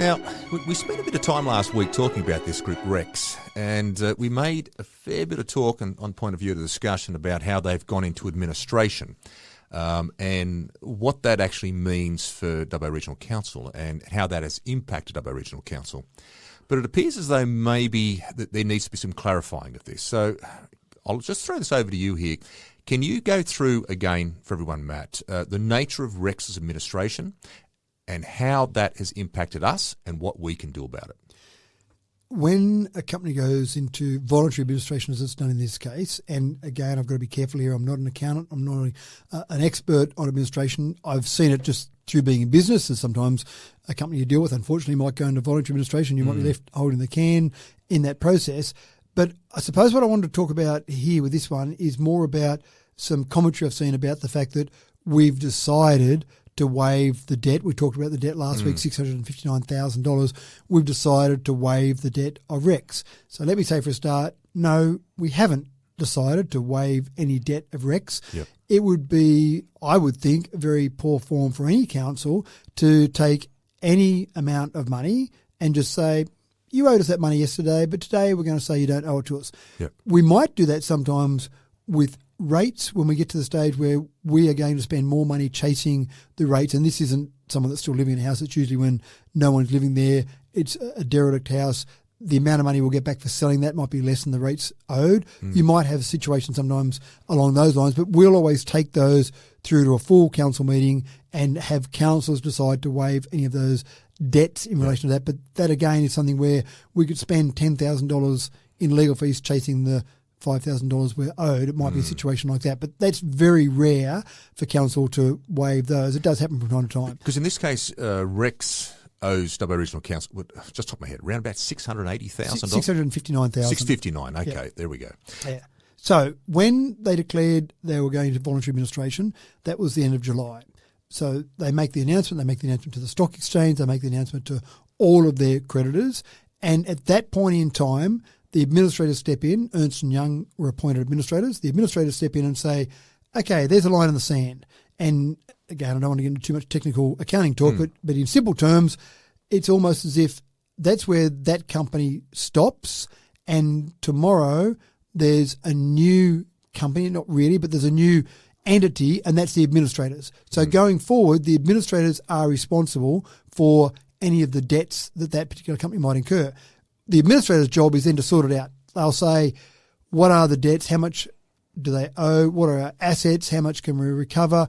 Now, we spent a bit of time last week talking about this group, Rex, and we made a fair bit of talk on point of view of the discussion about how they've gone into administration and what that actually means for Dubbo Regional Council and how that has impacted Dubbo Regional Council. But it appears as though maybe that there needs to be some clarifying of this. So I'll just throw this over to you here. Can you go through again for everyone, Matt, the nature of Rex's administration and how that has impacted us and what we can do about it? When a company goes into voluntary administration, as it's done in this case, and again, I've got to be careful here, I'm not an accountant, I'm not an expert on administration. I've seen it just through being in business, and sometimes a company you deal with, unfortunately, might go into voluntary administration. You might be left holding the can in that process. But I suppose what I wanted to talk about here with this one is more about some commentary I've seen about the fact that we've decided to waive the debt. We talked about the debt last week, $659,000. We've decided to waive the debt of Rex. So let me say for a start, no, we haven't decided to waive any debt of Rex. Yep. It would be, I would think, very poor form for any council to take any amount of money and just say, you owed us that money yesterday, but today we're going to say you don't owe it to us. Yep. We might do that sometimes with rates when we get to the stage where we are going to spend more money chasing the rates, and this isn't someone that's still living in a house. It's usually when no one's living there. It's a derelict house. The amount of money we'll get back for selling that might be less than the rates owed. You might have a situation sometimes along those lines, but we'll always take those through to a full council meeting and have councillors decide to waive any of those debts in relation to that. But that again is something where we could spend $10,000 in legal fees chasing the $5,000 we're owed. It might be a situation like that, but that's very rare for council to waive those. It does happen from time to time. Because in this case, Rex owes Dubbo Regional Council, just top of my head, around about $680,000? $659,000. $659,000, okay, There we go. Yeah. So when they declared they were going into voluntary administration, that was the end of July. So they make the announcement to the stock exchange, they make the announcement to all of their creditors, and at that point in time, the administrators step in. Ernst & Young were appointed administrators. The administrators step in and say, okay, there's a line in the sand. And again, I don't want to get into too much technical accounting talk, but in simple terms, it's almost as if that's where that company stops, and tomorrow there's a new company, not really, but there's a new entity, and that's the administrators. So going forward, the administrators are responsible for any of the debts that that particular company might incur. The administrator's job is then to sort it out. They'll say, what are the debts? How much do they owe? What are our assets? How much can we recover?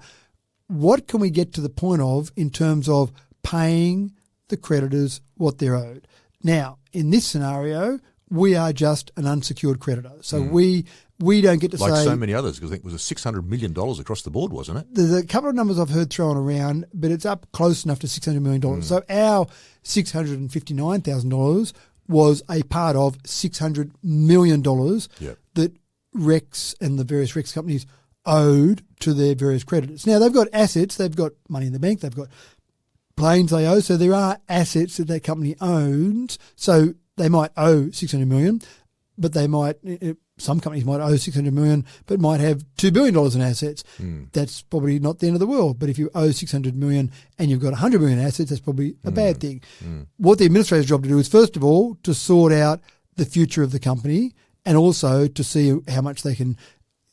What can we get to the point of in terms of paying the creditors what they're owed? Now, in this scenario, we are just an unsecured creditor. So we don't get to say... Like so many others, because I think it was $600 million across the board, wasn't it? There's a couple of numbers I've heard thrown around, but it's up close enough to $600 million. So our $659,000 was a part of $600 million that Rex and the various Rex companies owed to their various creditors. Now, they've got assets. They've got money in the bank. They've got planes they owe. So there are assets that that company owns. So they might owe $600 million, but they might... Some companies might owe $600 million, but might have $2 billion in assets. That's probably not the end of the world. But if you owe $600 million and you've got $100 million in assets, that's probably a bad thing. What the administrator's job to do is, first of all, to sort out the future of the company and also to see how much they can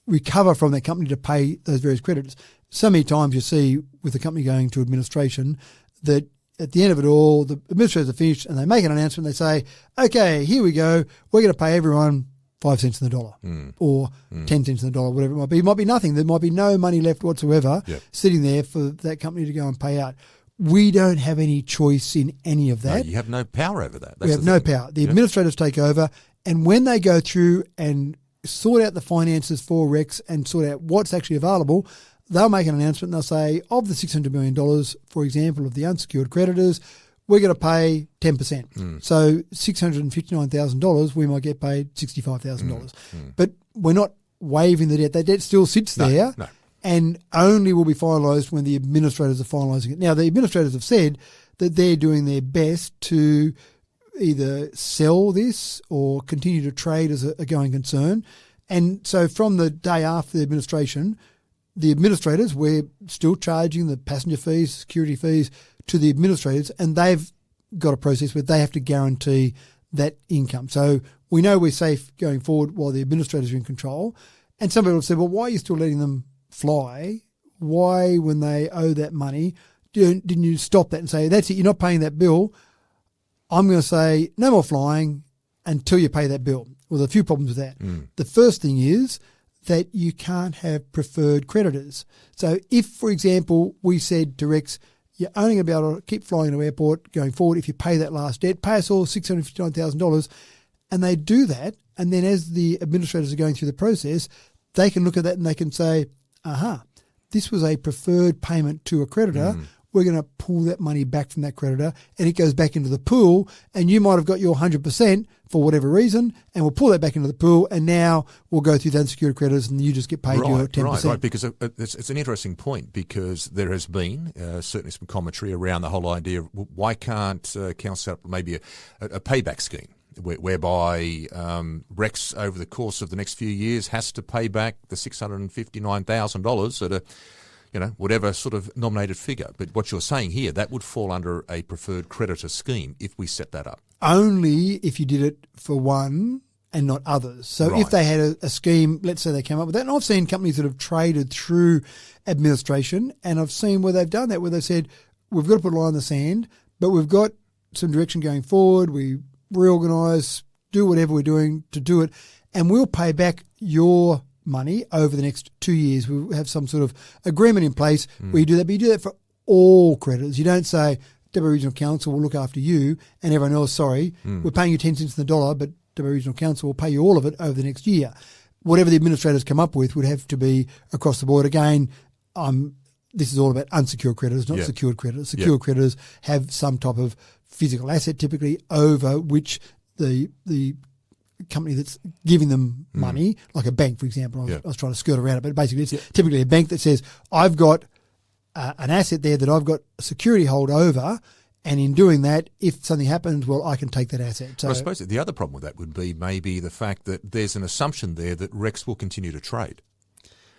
recover from that company to pay those various creditors. So many times you see with the company going to administration that at the end of it all, the administrators are finished and they make an announcement. They say, okay, here we go. We're going to pay everyone 5 cents in the dollar or 10 cents in the dollar, whatever it might be. It might be nothing. There might be no money left whatsoever sitting there for that company to go and pay out. We don't have any choice in any of that. No, you have no power over that. We have no power. The administrators take over, and when they go through and sort out the finances for Rex and sort out what's actually available, they'll make an announcement and they'll say, of the $600 million, for example, of the unsecured creditors, we're going to pay 10%. So $659,000, we might get paid $65,000. But we're not waiving the debt. That debt still sits there and only will be finalised when the administrators are finalising it. Now, the administrators have said that they're doing their best to either sell this or continue to trade as a going concern. And so from the day after the administration, the administrators, we're still charging the passenger fees, security fees to the administrators, and they've got a process where they have to guarantee that income. So we know we're safe going forward while the administrators are in control. And some people have said, well, why are you still letting them fly? Why, when they owe that money, didn't you stop that and say, that's it, you're not paying that bill? I'm going to say no more flying until you pay that bill. Well, there's a few problems with that. The first thing is that you can't have preferred creditors. So if, for example, we said to Rex, you're only going to be able to keep flying to airport going forward if you pay that last debt, pay us all $659,000, and they do that, and then as the administrators are going through the process, they can look at that and they can say, this was a preferred payment to a creditor. We're going to pull that money back from that creditor and it goes back into the pool, and you might have got your 100% for whatever reason, and we'll pull that back into the pool, and now we'll go through the unsecured creditors and you just get paid your 10%. Right, because it's an interesting point, because there has been certainly some commentary around the whole idea of why can't council set up maybe a payback scheme whereby Rex over the course of the next few years has to pay back the $659,000 at a whatever sort of nominated figure. But what you're saying here, that would fall under a preferred creditor scheme if we set that up. Only if you did it for one and not others. So if they had a scheme, let's say they came up with that, and I've seen companies that have traded through administration, and I've seen where they've done that, where they said, we've got to put a line in the sand, but we've got some direction going forward, we reorganise, do whatever we're doing to do it, and we'll pay back your money over the next 2 years. We have some sort of agreement in place where you do that, but you do that for all creditors. You don't say, Dubbo Regional Council will look after you and everyone else, sorry, we're paying you 10 cents in the dollar, but Dubbo Regional Council will pay you all of it over the next year. Whatever the administrators come up with would have to be across the board. Again, this is all about unsecured creditors, not secured creditors. Secured creditors have some type of physical asset typically over which the company that's giving them money, like a bank, for example. I was trying to skirt around it, but basically it's typically a bank that says, I've got an asset there that I've got a security hold over, and in doing that, if something happens, well, I can take that asset. So I suppose the other problem with that would be maybe the fact that there's an assumption there that Rex will continue to trade.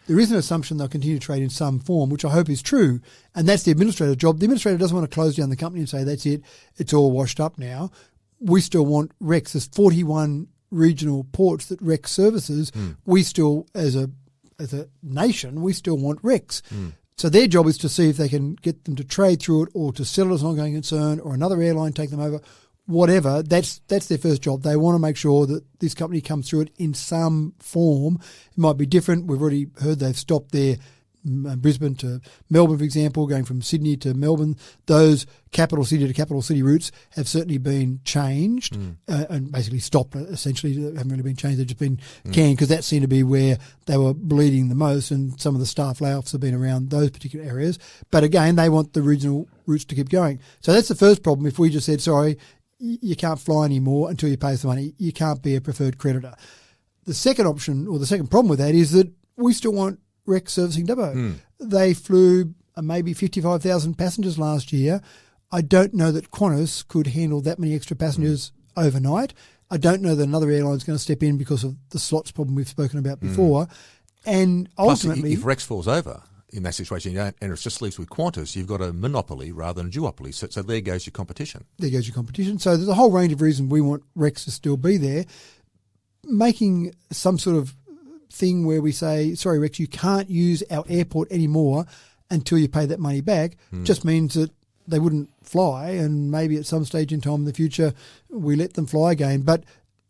There is an assumption they'll continue to trade in some form, which I hope is true, and that's the administrator's job. The administrator doesn't want to close down the company and say, that's it, it's all washed up now. We still want Rex. There's 41 regional ports that Rex services. We still, as a nation, we still want Rex. So their job is to see if they can get them to trade through it, or to sell it as an ongoing concern, or another airline take them over, whatever. That's their first job. They want to make sure that this company comes through it in some form. It might be different. We've already heard they've stopped their Brisbane to Melbourne, for example, going from Sydney to Melbourne. Those capital city to capital city routes have certainly been changed and basically stopped, essentially. They haven't really been changed, they've just been canned, because that seemed to be where they were bleeding the most, and some of the staff layoffs have been around those particular areas. But again, they want the regional routes to keep going. So that's the first problem. If we just said, sorry, you can't fly anymore until you pay us the money, you can't be a preferred creditor. The second option, or the second problem with that, is that we still want Rex servicing Dubbo. They flew maybe 55,000 passengers last year. I don't know that Qantas could handle that many extra passengers overnight. I don't know that another airline is going to step in because of the slots problem we've spoken about before. And ultimately, plus, if Rex falls over in that situation and it just leaves with Qantas, you've got a monopoly rather than a duopoly. So there goes your competition. There goes your competition. So there's a whole range of reasons we want Rex to still be there. Making some sort of thing where we say, sorry, Rex, you can't use our airport anymore until you pay that money back, just means that they wouldn't fly, and maybe at some stage in time in the future we let them fly again. But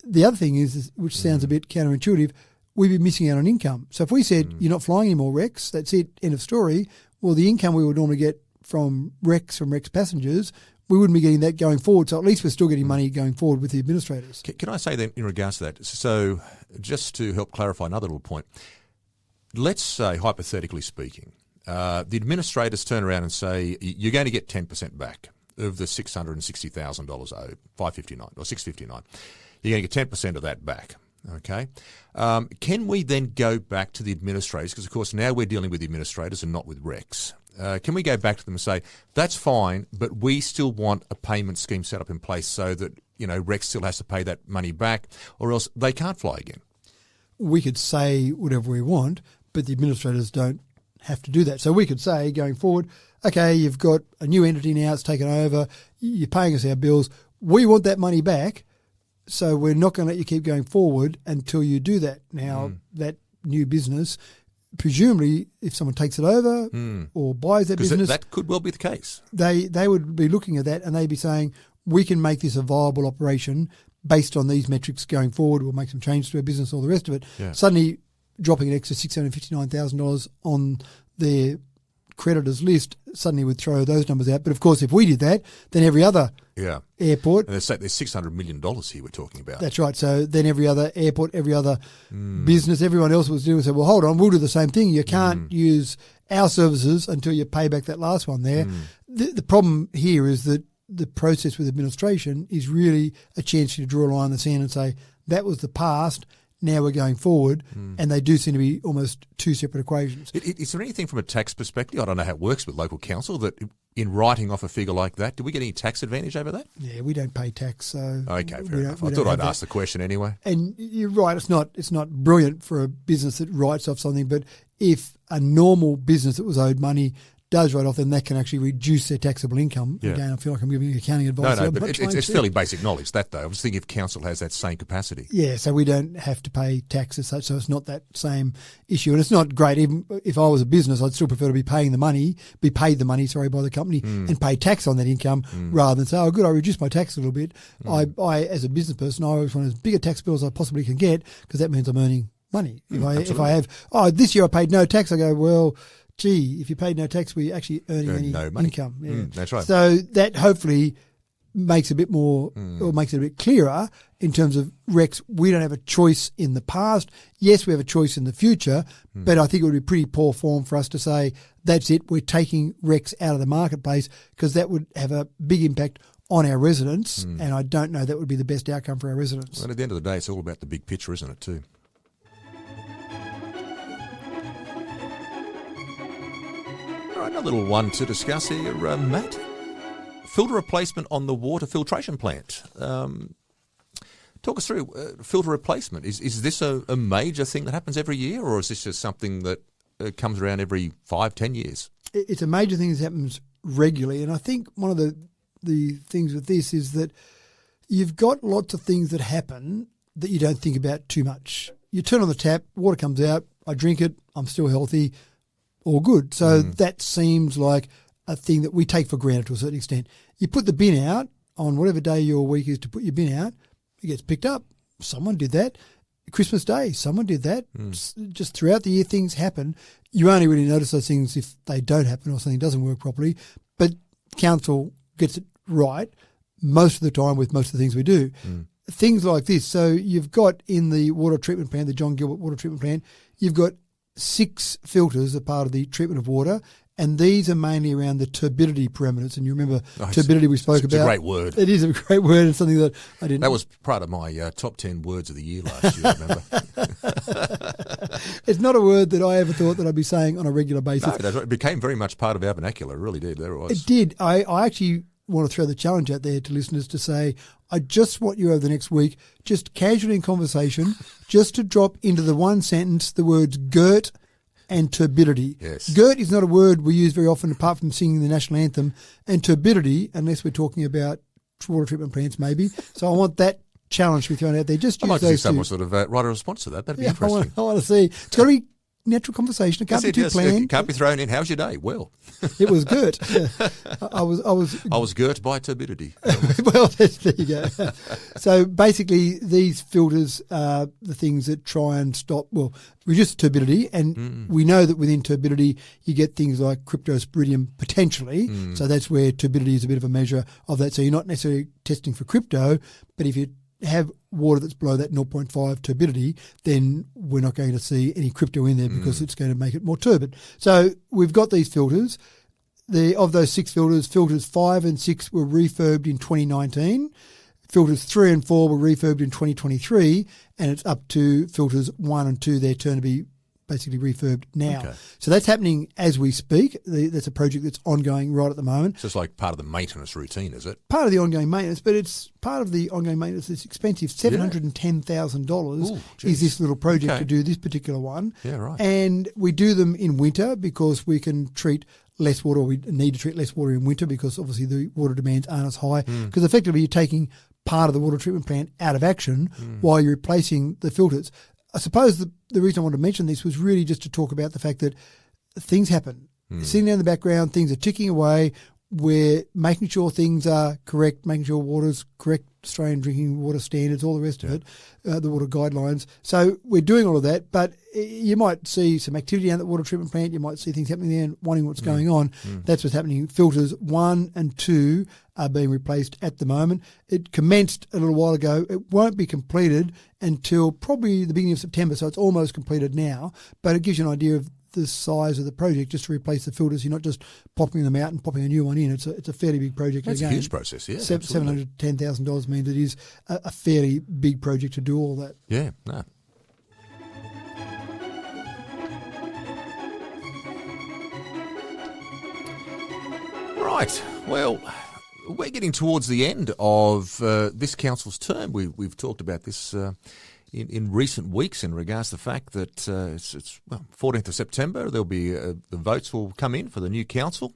the other thing is, which sounds a bit counterintuitive, we'd be missing out on income. So if we said, you're not flying anymore, Rex, that's it, end of story, well, the income we would normally get from Rex passengers, we wouldn't be getting that going forward. So at least we're still getting money going forward with the administrators. Can I say then in regards to that, so just to help clarify another little point, let's say, hypothetically speaking, the administrators turn around and say, you're going to get 10% back of the $660,000 owed, $559 or $659. You're going to get 10% of that back. Okay. Can we then go back to the administrators? Because, of course, now we're dealing with the administrators and not with Rex. Can we go back to them and say, that's fine, but we still want a payment scheme set up in place so that, Rex still has to pay that money back, or else they can't fly again? We could say whatever we want, but the administrators don't have to do that. So we could say, going forward, okay, you've got a new entity now, it's taken over, you're paying us our bills, we want that money back, so we're not going to let you keep going forward until you do that. Now, that new business, presumably, if someone takes it over or buys that business... that could well be the case. They would be looking at that and they'd be saying, we can make this a viable operation based on these metrics going forward. We'll make some changes to our business, all the rest of it. Yeah. Suddenly dropping an extra $659,000 on their creditors list suddenly would throw those numbers out. But of course, if we did that, then every other airport... And there's $600 million here we're talking about. That's right. So then every other airport, every other business, everyone else was doing, say, well, hold on, we'll do the same thing. You can't use our services until you pay back that last one there. The problem here is that the process with administration is really a chance to draw a line in the sand and say, that was the past, now we're going forward, and they do seem to be almost two separate equations. Is there anything from a tax perspective, I don't know how it works with local council, that in writing off a figure like that, do we get any tax advantage over that? Yeah, we don't pay tax, so... Okay, fair enough. I thought I'd ask the question anyway. And you're right, it's not brilliant for a business that writes off something, but if a normal business that was owed money does write off, then that can actually reduce their taxable income. Yeah. Again, I feel like I'm giving accounting advice. No, but it's fairly basic knowledge, that though. I was thinking if council has that same capacity. Yeah, so we don't have to pay tax as such, so it's not that same issue. And it's not great. Even if I was a business, I'd still prefer to be paid the money by the company and pay tax on that income rather than say, oh, good, I reduced my tax a little bit. I, as a business person, I always want as big a tax bill as I possibly can get because that means I'm earning money. If I have, this year I paid no tax, I go, well, gee, if you paid no tax, we're actually earning any income. Yeah. That's right. So that hopefully makes a bit more, or makes it a bit clearer in terms of Rex. We don't have a choice in the past. Yes, we have a choice in the future, but I think it would be pretty poor form for us to say, that's it, we're taking Rex out of the marketplace, because that would have a big impact on our residents, and I don't know that would be the best outcome for our residents. Well, at the end of the day, it's all about the big picture, isn't it, too? A little one to discuss here, Matt. Filter replacement on the water filtration plant. Talk us through filter replacement. Is this a major thing that happens every year, or is this just something that comes around every 5-10 years? It's a major thing that happens regularly, and I think one of the things with this is that you've got lots of things that happen that you don't think about too much. You turn on the tap, water comes out, I drink it, I'm still healthy, all good. So that seems like a thing that we take for granted to a certain extent. You put the bin out on whatever day your week is to put your bin out, it gets picked up. Someone did that. Christmas Day, someone did that. Just throughout the year, things happen. You only really notice those things if they don't happen or something doesn't work properly. But council gets it right most of the time with most of the things we do. Things like this. So you've got in the water treatment plant, the John Gilbert water treatment plant, you've got 6 filters are part of the treatment of water, and these are mainly around the turbidity parameters. And you remember turbidity we spoke about. It's a great word. It is a great word, and something that I didn't... That was part of my top 10 words of the year last year, remember? It's not a word that I ever thought that I'd be saying on a regular basis. No, it became very much part of our vernacular. It really did. There it was. It did. I actually want to throw the challenge out there to listeners to say, I just want you over the next week, just casually in conversation, just to drop into the one sentence the words GERT and turbidity. Yes. GERT is not a word we use very often apart from singing the national anthem, and turbidity, unless we're talking about water treatment plants maybe. So I want that challenge to be thrown out there. Just use I'd like to those see someone sort of write a response to that. That'd be interesting. I want to see. It's got to be natural conversation. It can't be too planned. It can't be thrown in. How's your day? Well, it was good. I was girt by turbidity. Well, there you go. So basically, these filters are the things that try and reduce turbidity, and we know that within turbidity you get things like cryptosporidium potentially. So that's where turbidity is a bit of a measure of that. So you're not necessarily testing for crypto, but if you have water that's below that 0.5 turbidity, then we're not going to see any crypto in there because it's going to make it more turbid. So we've got these filters. Of those 6 filters, filters 5 and 6 were refurbed in 2019. Filters 3 and 4 were refurbed in 2023, and it's up to filters 1 and 2, their turn to be basically refurbed now. Okay. So that's happening as we speak. That's a project that's ongoing right at the moment. So it's like part of the maintenance routine, is it? Part of the ongoing maintenance, but it's part of the ongoing maintenance that's expensive. $710,000 Ooh, is this little project Okay. to do this particular one. Yeah, right. And we do them in winter because we can treat less water, or we need to treat less water in winter because obviously the water demands aren't as high. Because effectively you're taking part of the water treatment plant out of action while you're replacing the filters. I suppose the reason I wanted to mention this was really just to talk about the fact that things happen. Sitting there in the background, things are ticking away. We're making sure things are correct, making sure water's correct, Australian drinking water standards, all the rest of it, the water guidelines. So we're doing all of that, but you might see some activity down at the water treatment plant. You might see things happening there and wondering what's going on. That's what's happening. Filters 1 and 2 are being replaced at the moment. It commenced a little while ago. It won't be completed until probably the beginning of September, so it's almost completed now, but it gives you an idea of the size of the project just to replace the filters. You're not just popping them out and popping a new one in. It's a fairly big project. That's again. a huge process, yeah. absolutely. $710,000 means it is a fairly big project to do all that. Yeah, no. Right, well, we're getting towards the end of this council's term. We've talked about this in recent weeks in regards to the fact that it's 14th of September, there'll be the votes will come in for the new council.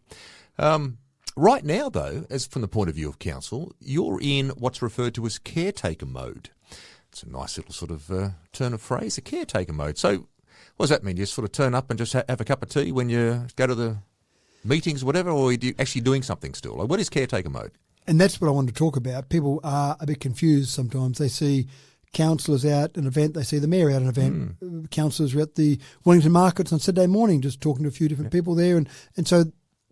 Right now, though, as from the point of view of council, you're in what's referred to as caretaker mode. It's a nice little sort of turn of phrase, a caretaker mode. So what does that mean? You just sort of turn up and just have a cup of tea when you go to the meetings or whatever, or are you actually doing something still? Like, what is caretaker mode? And that's what I wanted to talk about. People are a bit confused sometimes. They see councillors out at an event, they see the mayor out at an event. Councillors are at the Wellington markets on Saturday morning just talking to a few different people there. And so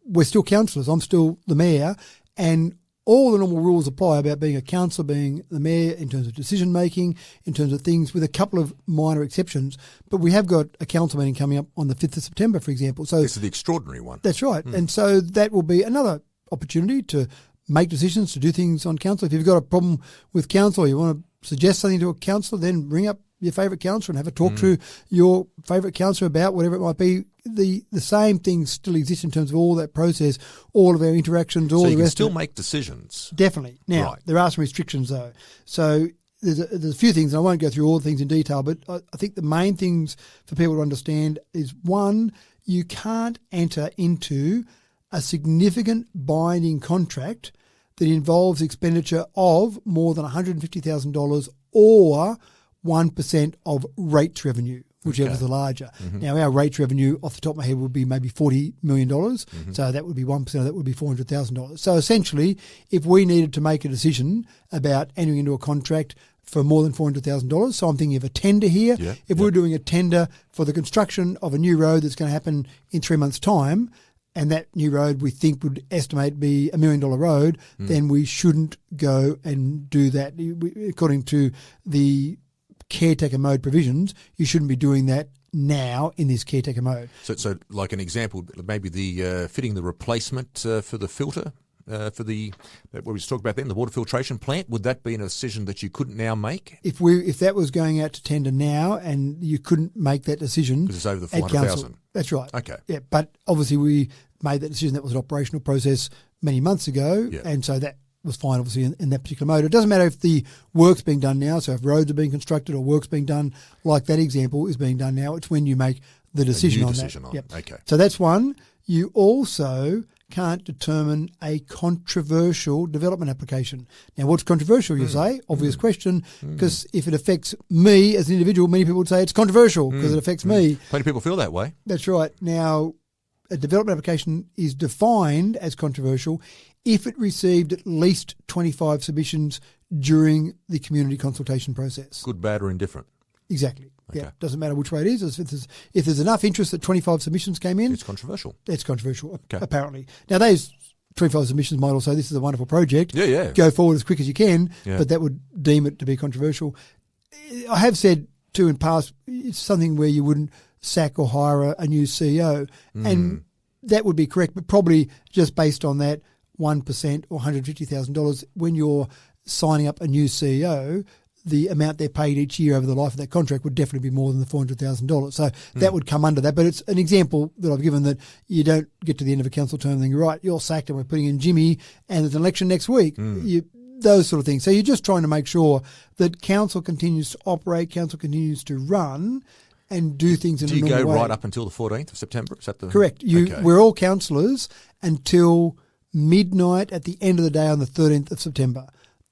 we're still councillors. I'm still the mayor. And all the normal rules apply about being a councillor, being the mayor in terms of decision making, in terms of things, with a couple of minor exceptions. But we have got a council meeting coming up on the 5th of September, for example. So this is the extraordinary one. That's right. And so that will be another opportunity to make decisions, to do things on council. If you've got a problem with council, or you want to suggest something to a councillor, then ring up your favourite councillor and have a talk to your favourite councillor about whatever it might be. The same things still exist in terms of all that process, all of our interactions, all the rest of it. So you can still make decisions. Definitely. Now, there are some restrictions though. So there's a few things, and I won't go through all the things in detail, but I think the main things for people to understand is, one, you can't enter into a significant binding contract that involves expenditure of more than $150,000 or 1% of rates revenue, whichever is the larger. Now, our rates revenue, off the top of my head, would be maybe $40 million. So that would be 1% of that would be $400,000. So essentially, if we needed to make a decision about entering into a contract for more than $400,000, so I'm thinking of a tender here. If we're doing a tender for the construction of a new road that's going to happen in 3 months' time, and that new road we think would estimate be $1 million road, then we shouldn't go and do that. According to the caretaker mode provisions, you shouldn't be doing that now in this caretaker mode. So like an example, maybe the fitting the replacement for the filter for the what we just talked about then, the water filtration plant. Would that be a decision that you couldn't now make? If that was going out to tender now and you couldn't make that decision, because it's over the 400,000. That's right. Okay. Yeah, but obviously we made that decision. That was an operational process many months ago, and so that was fine, obviously, in that particular mode. It doesn't matter if the work's being done now, so if roads are being constructed or work's being done, like that example is being done now, it's when you make the decision on that. Yep. Okay. So that's one. You also can't determine a controversial development application. Now, what's controversial, you say? Obvious question, because if it affects me as an individual, many people would say it's controversial because it affects me. Plenty of people feel that way. That's right. Now, a development application is defined as controversial if it received at least 25 submissions during the community consultation process. Good, bad, or indifferent. Exactly. Okay. Yeah, doesn't matter which way it is. If there's enough interest that 25 submissions came in, it's controversial. It's controversial, apparently. Now, those 25 submissions might also, this is a wonderful project. Yeah. Go forward as quick as you can, but that would deem it to be controversial. I have said, too, in past, it's something where you wouldn't sack or hire a new CEO, and that would be correct, but probably just based on that 1% or $150,000 when you're signing up a new CEO, the amount they're paid each year over the life of that contract would definitely be more than the $400,000. So that would come under that. But it's an example that I've given that you don't get to the end of a council term and think, right, you're sacked and we're putting in Jimmy and there's an election next week. Those sort of things. So you're just trying to make sure that council continues to operate, council continues to run and do things in a normal way. Do you go right up until the 14th of September? Is that the... Correct. We're all councillors until midnight at the end of the day on the 13th of September.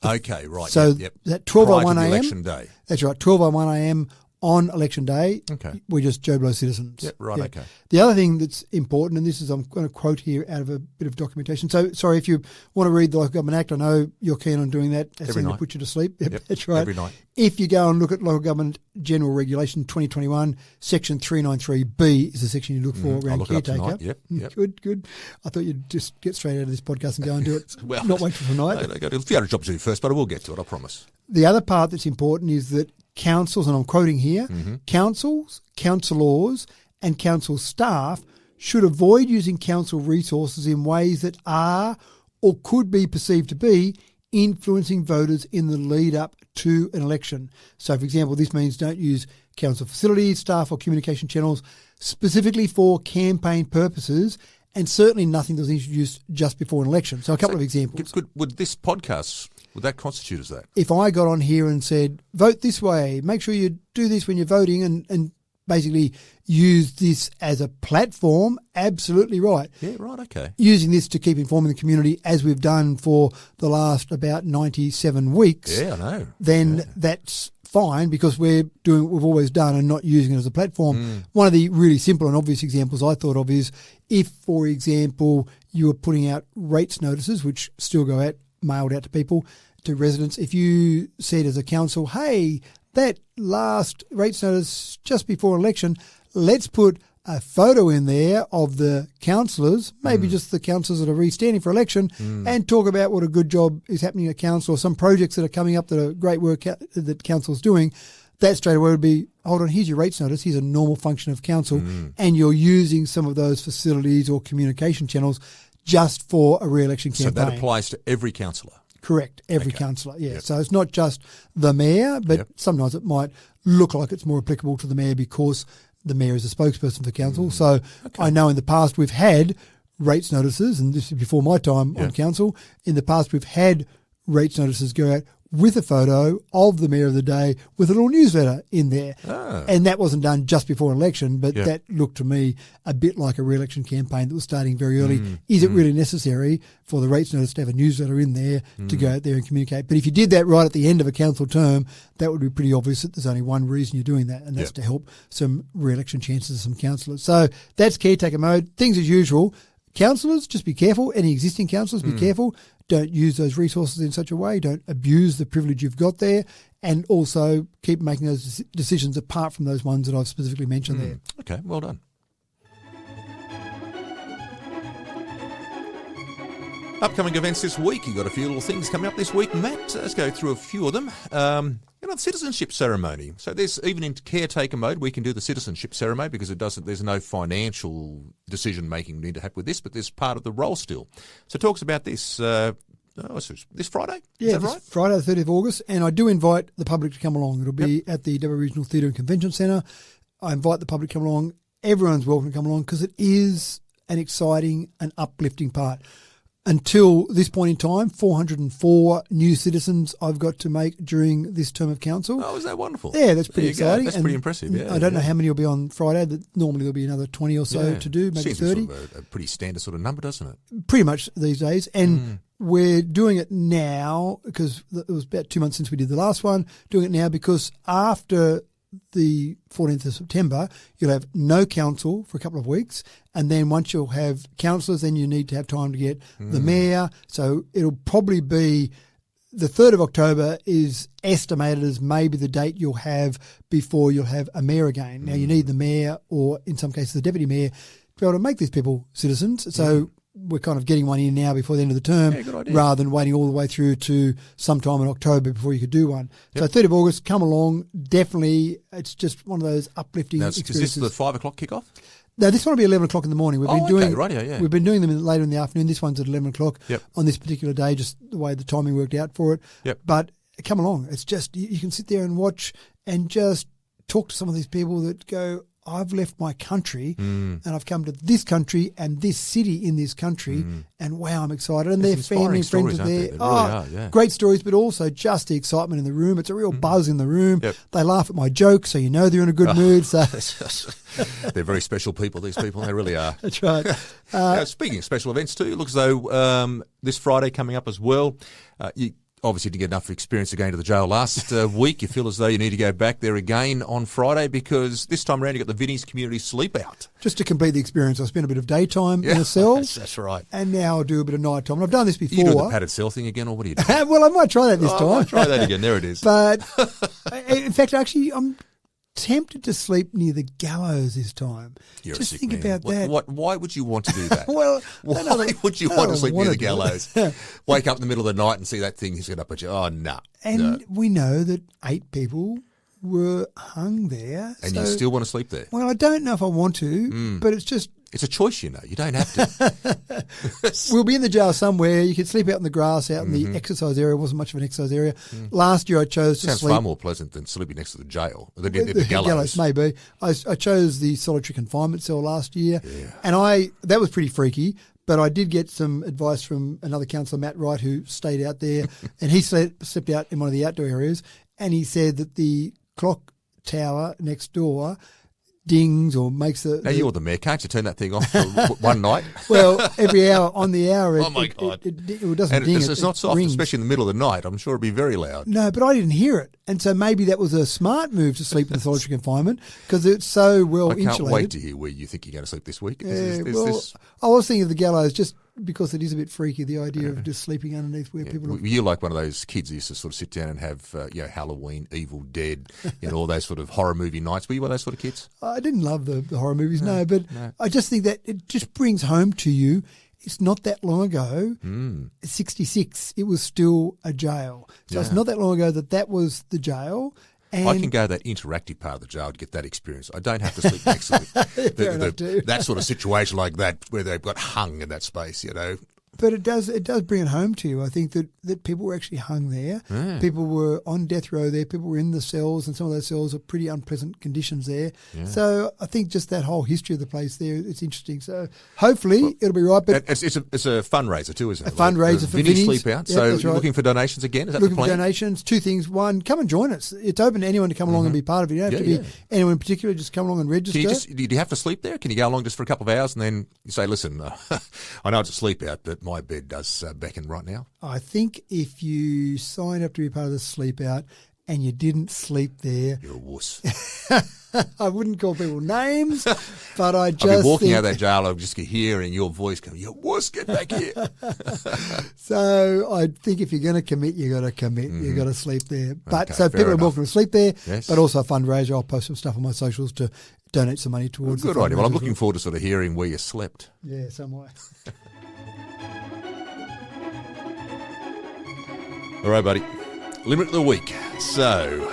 Okay, right. So that 12:01 a.m. election day. That's right, 12:01 a.m. on election day. Okay. We're just Joe Blow citizens. Yep, right, okay. The other thing that's important, and this is, I'm going to quote here out of a bit of documentation. So, sorry, if you want to read the Local Government Act, I know you're keen on doing that. Every night. To put you to sleep. Yep, that's right. every night. If you go and look at Local Government General Regulation 2021, Section 393B is the section you look for around Caretaker. Yep. Good. I thought you'd just get straight out of this podcast and go and do it. Well, not wait for tonight. I've got a few other jobs to do first, but I will get to it, I promise. The other part that's important is that councils, and I'm quoting here, councils, councillors and council staff should avoid using council resources in ways that are or could be perceived to be influencing voters in the lead up to an election. So, for example, this means don't use council facilities, staff or communication channels specifically for campaign purposes, and certainly nothing that was introduced just before an election. So a couple of examples. Would this podcast, would that constitute as that? If I got on here and said, vote this way, make sure you do this when you're voting, and basically use this as a platform, absolutely right. Yeah, right, okay. Using this to keep informing the community as we've done for the last about 97 weeks. Yeah, I know. Then that's fine, because we're doing what we've always done and not using it as a platform. One of the really simple and obvious examples I thought of is if, for example, you were putting out rates notices, which still go out, mailed out to people, to residents. If you said as a council, hey, that last rates notice just before election, let's put a photo in there of the councillors, maybe just the councillors that are re-standing for election, and talk about what a good job is happening at council, or some projects that are coming up that are great work that council's doing. That straight away would be, hold on, here's your rates notice, here's a normal function of council, and you're using some of those facilities or communication channels just for a re-election campaign. So that applies to every councillor? Correct, every councillor, yeah. So it's not just the mayor, but sometimes it might look like it's more applicable to the mayor because the mayor is a spokesperson for council. So I know in the past we've had rates notices, and this is before my time on council. In the past we've had rates notices go out with a photo of the mayor of the day with a little newsletter in there. And that wasn't done just before an election, but that looked to me a bit like a re-election campaign that was starting very early. Is it really necessary for the rates notice to have a newsletter in there to go out there and communicate? But if you did that right at the end of a council term, that would be pretty obvious that there's only one reason you're doing that, and that's to help some re-election chances of some councillors. So that's caretaker mode. Things as usual. Councillors, just be careful. Any existing councillors, be careful. Don't use those resources in such a way. Don't abuse the privilege you've got there. And also keep making those decisions apart from those ones that I've specifically mentioned there. Okay, well done. Upcoming events this week. You've got a few little things coming up this week, Matt. Let's go through a few of them. The citizenship ceremony. So there's, even in caretaker mode, we can do the citizenship ceremony because there's no financial decision making need to happen with this, but there's part of the role still. So it talks about this this Friday? Yeah, is that right? Friday the 30th of August, and I do invite the public to come along. It'll be at the Dubbo Regional Theatre and Convention Centre. I invite the public to come along. Everyone's welcome to come along because it is an exciting and uplifting part. Until this point in time, 404 new citizens I've got to make during this term of council. Oh, is that wonderful? Yeah, that's pretty exciting. That's pretty impressive, yeah. I don't know how many will be on Friday. Normally there'll be another 20 or so to do, maybe Seems 30. Sort of a pretty standard sort of number, doesn't it? Pretty much these days. And we're doing it now because it was about 2 months since we did the last one. Doing it now because after the 14th of September, you'll have no council for a couple of weeks. And then once you'll have councillors, then you need to have time to get the mayor. So it'll probably be the 3rd of October is estimated as maybe the date you'll have before you'll have a mayor again. Now, you need the mayor or, in some cases, the deputy mayor to be able to make these people citizens. So we're kind of getting one in now before the end of the term rather than waiting all the way through to sometime in October before you could do one. So 3rd of August, come along. Definitely, it's just one of those uplifting experiences. Is this the 5 o'clock kickoff? No, this one will be 11 o'clock in the morning. We've been doing them later in the afternoon. This one's at 11 o'clock on this particular day, just the way the timing worked out for it. But come along. It's just, you can sit there and watch and just talk to some of these people that go, I've left my country and I've come to this country and this city in this country and wow, I'm excited. And their family and friends are there. They really are, yeah. Great stories, but also just the excitement in the room. It's a real buzz in the room. Yep. They laugh at my jokes, so you know they're in a good mood. So they're very special people, these people. They really are. that's right. Now, speaking of special events too, it looks as though this Friday coming up as well, you obviously didn't get enough experience of going to the jail last week. You feel as though you need to go back there again on Friday because this time around you got the Vinnie's Community Sleep Out. Just to complete the experience, I spent a bit of daytime in a cell. That's right. And now I'll do a bit of nighttime. And I've done this before. You doing the padded cell thing again, or what are you doing? Well, I might try that this time. I might try that again. There it is. But in fact, actually, I'm tempted to sleep near the gallows this time. You're Just a sick think man. about that. Why would you want to do that? Well, why would you want to sleep near the to do it. gallows? Wake up in the middle of the night and see that thing hissing up at you. Oh, no. And we know that 8 people were hung there. And so, you still want to sleep there? Well, I don't know if I want to, but it's just... It's a choice, you know. You don't have to. We'll be in the jail somewhere. You could sleep out in the grass, out in the exercise area. It wasn't much of an exercise area. Last year I chose to Sounds sleep... far more pleasant than sleeping next to the jail. The gallows. Gallows, maybe. I chose the solitary confinement cell last year, and that was pretty freaky. But I did get some advice from another counsellor, Matt Wright, who stayed out there, and he slept out in one of the outdoor areas, and he said that the clock tower next door dings or makes the... Now, you're the mayor. Can't you turn that thing off for one night? Well, every hour on the hour, Oh, my God. it doesn't And ding. it's not soft, rings. especially in the middle of the night. I'm sure it'd be very loud. No, but I didn't hear it. And so maybe that was a smart move to sleep in the solitary confinement because it's so well I can't insulated. wait to hear where you think you're going to sleep this week. I was thinking of the gallows just because it is a bit freaky, the idea of just sleeping underneath where people Were you like one of those kids who used to sort of sit down and have Halloween, Evil Dead, all those sort of horror movie nights? Were you one of those sort of kids? I didn't love the horror movies, but I just think that it just brings home to you, it's not that long ago, 66, it was still a jail. So it's not that long ago that was the jail. And I can go that interactive part of the jail to get that experience. I don't have to sleep next to that sort of situation like that where they've got hung in that space, you know. But it does bring it home to you. I think that people were actually hung there. Yeah. People were on death row there. People were in the cells, and some of those cells are pretty unpleasant conditions there. Yeah. So I think just that whole history of the place there, it's interesting. So hopefully it'll be right. But it's a fundraiser too, isn't it? A fundraiser for Vinnie's Vinnie's. Sleep Out. Yep, so that's right. Looking for donations again? Is that looking the plan? for donations? 2 things. 1, come and join us. It's open to anyone to come along and be part of it. You don't have to be anyone in particular. Just come along and register. Do you have to sleep there? Can you go along just for a couple of hours and then you say, listen, I know it's a sleep out, but my bed does beckon right now? I think if you signed up to be part of the sleep out and you didn't sleep there, you're a wuss. I wouldn't call people names, but I just I'll be walking out of that jail, I'll just hearing your voice going, you wuss, get back here. So I think if you're going to commit, you got to commit. You got to sleep there. But Okay, so people are enough. welcome to sleep there, Yes. but also a fundraiser. I'll post some stuff on my socials to donate some money towards Good the idea. Well, I'm fundraiser. looking forward to sort of hearing where you slept. Yeah, some way. All right, buddy. Limerick of the week. So,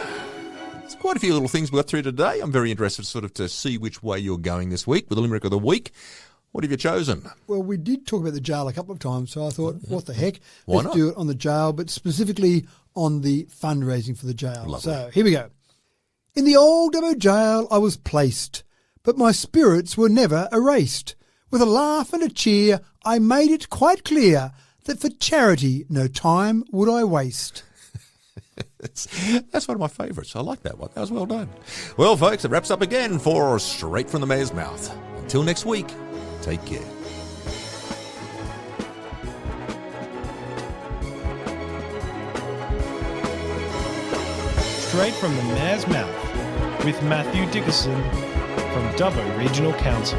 there's quite a few little things we got through today. I'm very interested sort of to see which way you're going this week with the Limerick of the week. What have you chosen? Well, we did talk about the jail a couple of times, so I thought, what the heck? Why Let's not? do it on the jail, but specifically on the fundraising for the jail. Lovely. So here we go. In the old Dubbo Gaol I was placed, but my spirits were never erased. With a laugh and a cheer, I made it quite clear that for charity no time would I waste. That's one of my favourites. I like that one. That was well done. Well, folks, it wraps up again for Straight from the Mayor's Mouth. Until next week, take care. Straight from the Mayor's Mouth with Matthew Dickerson from Dubbo Regional Council.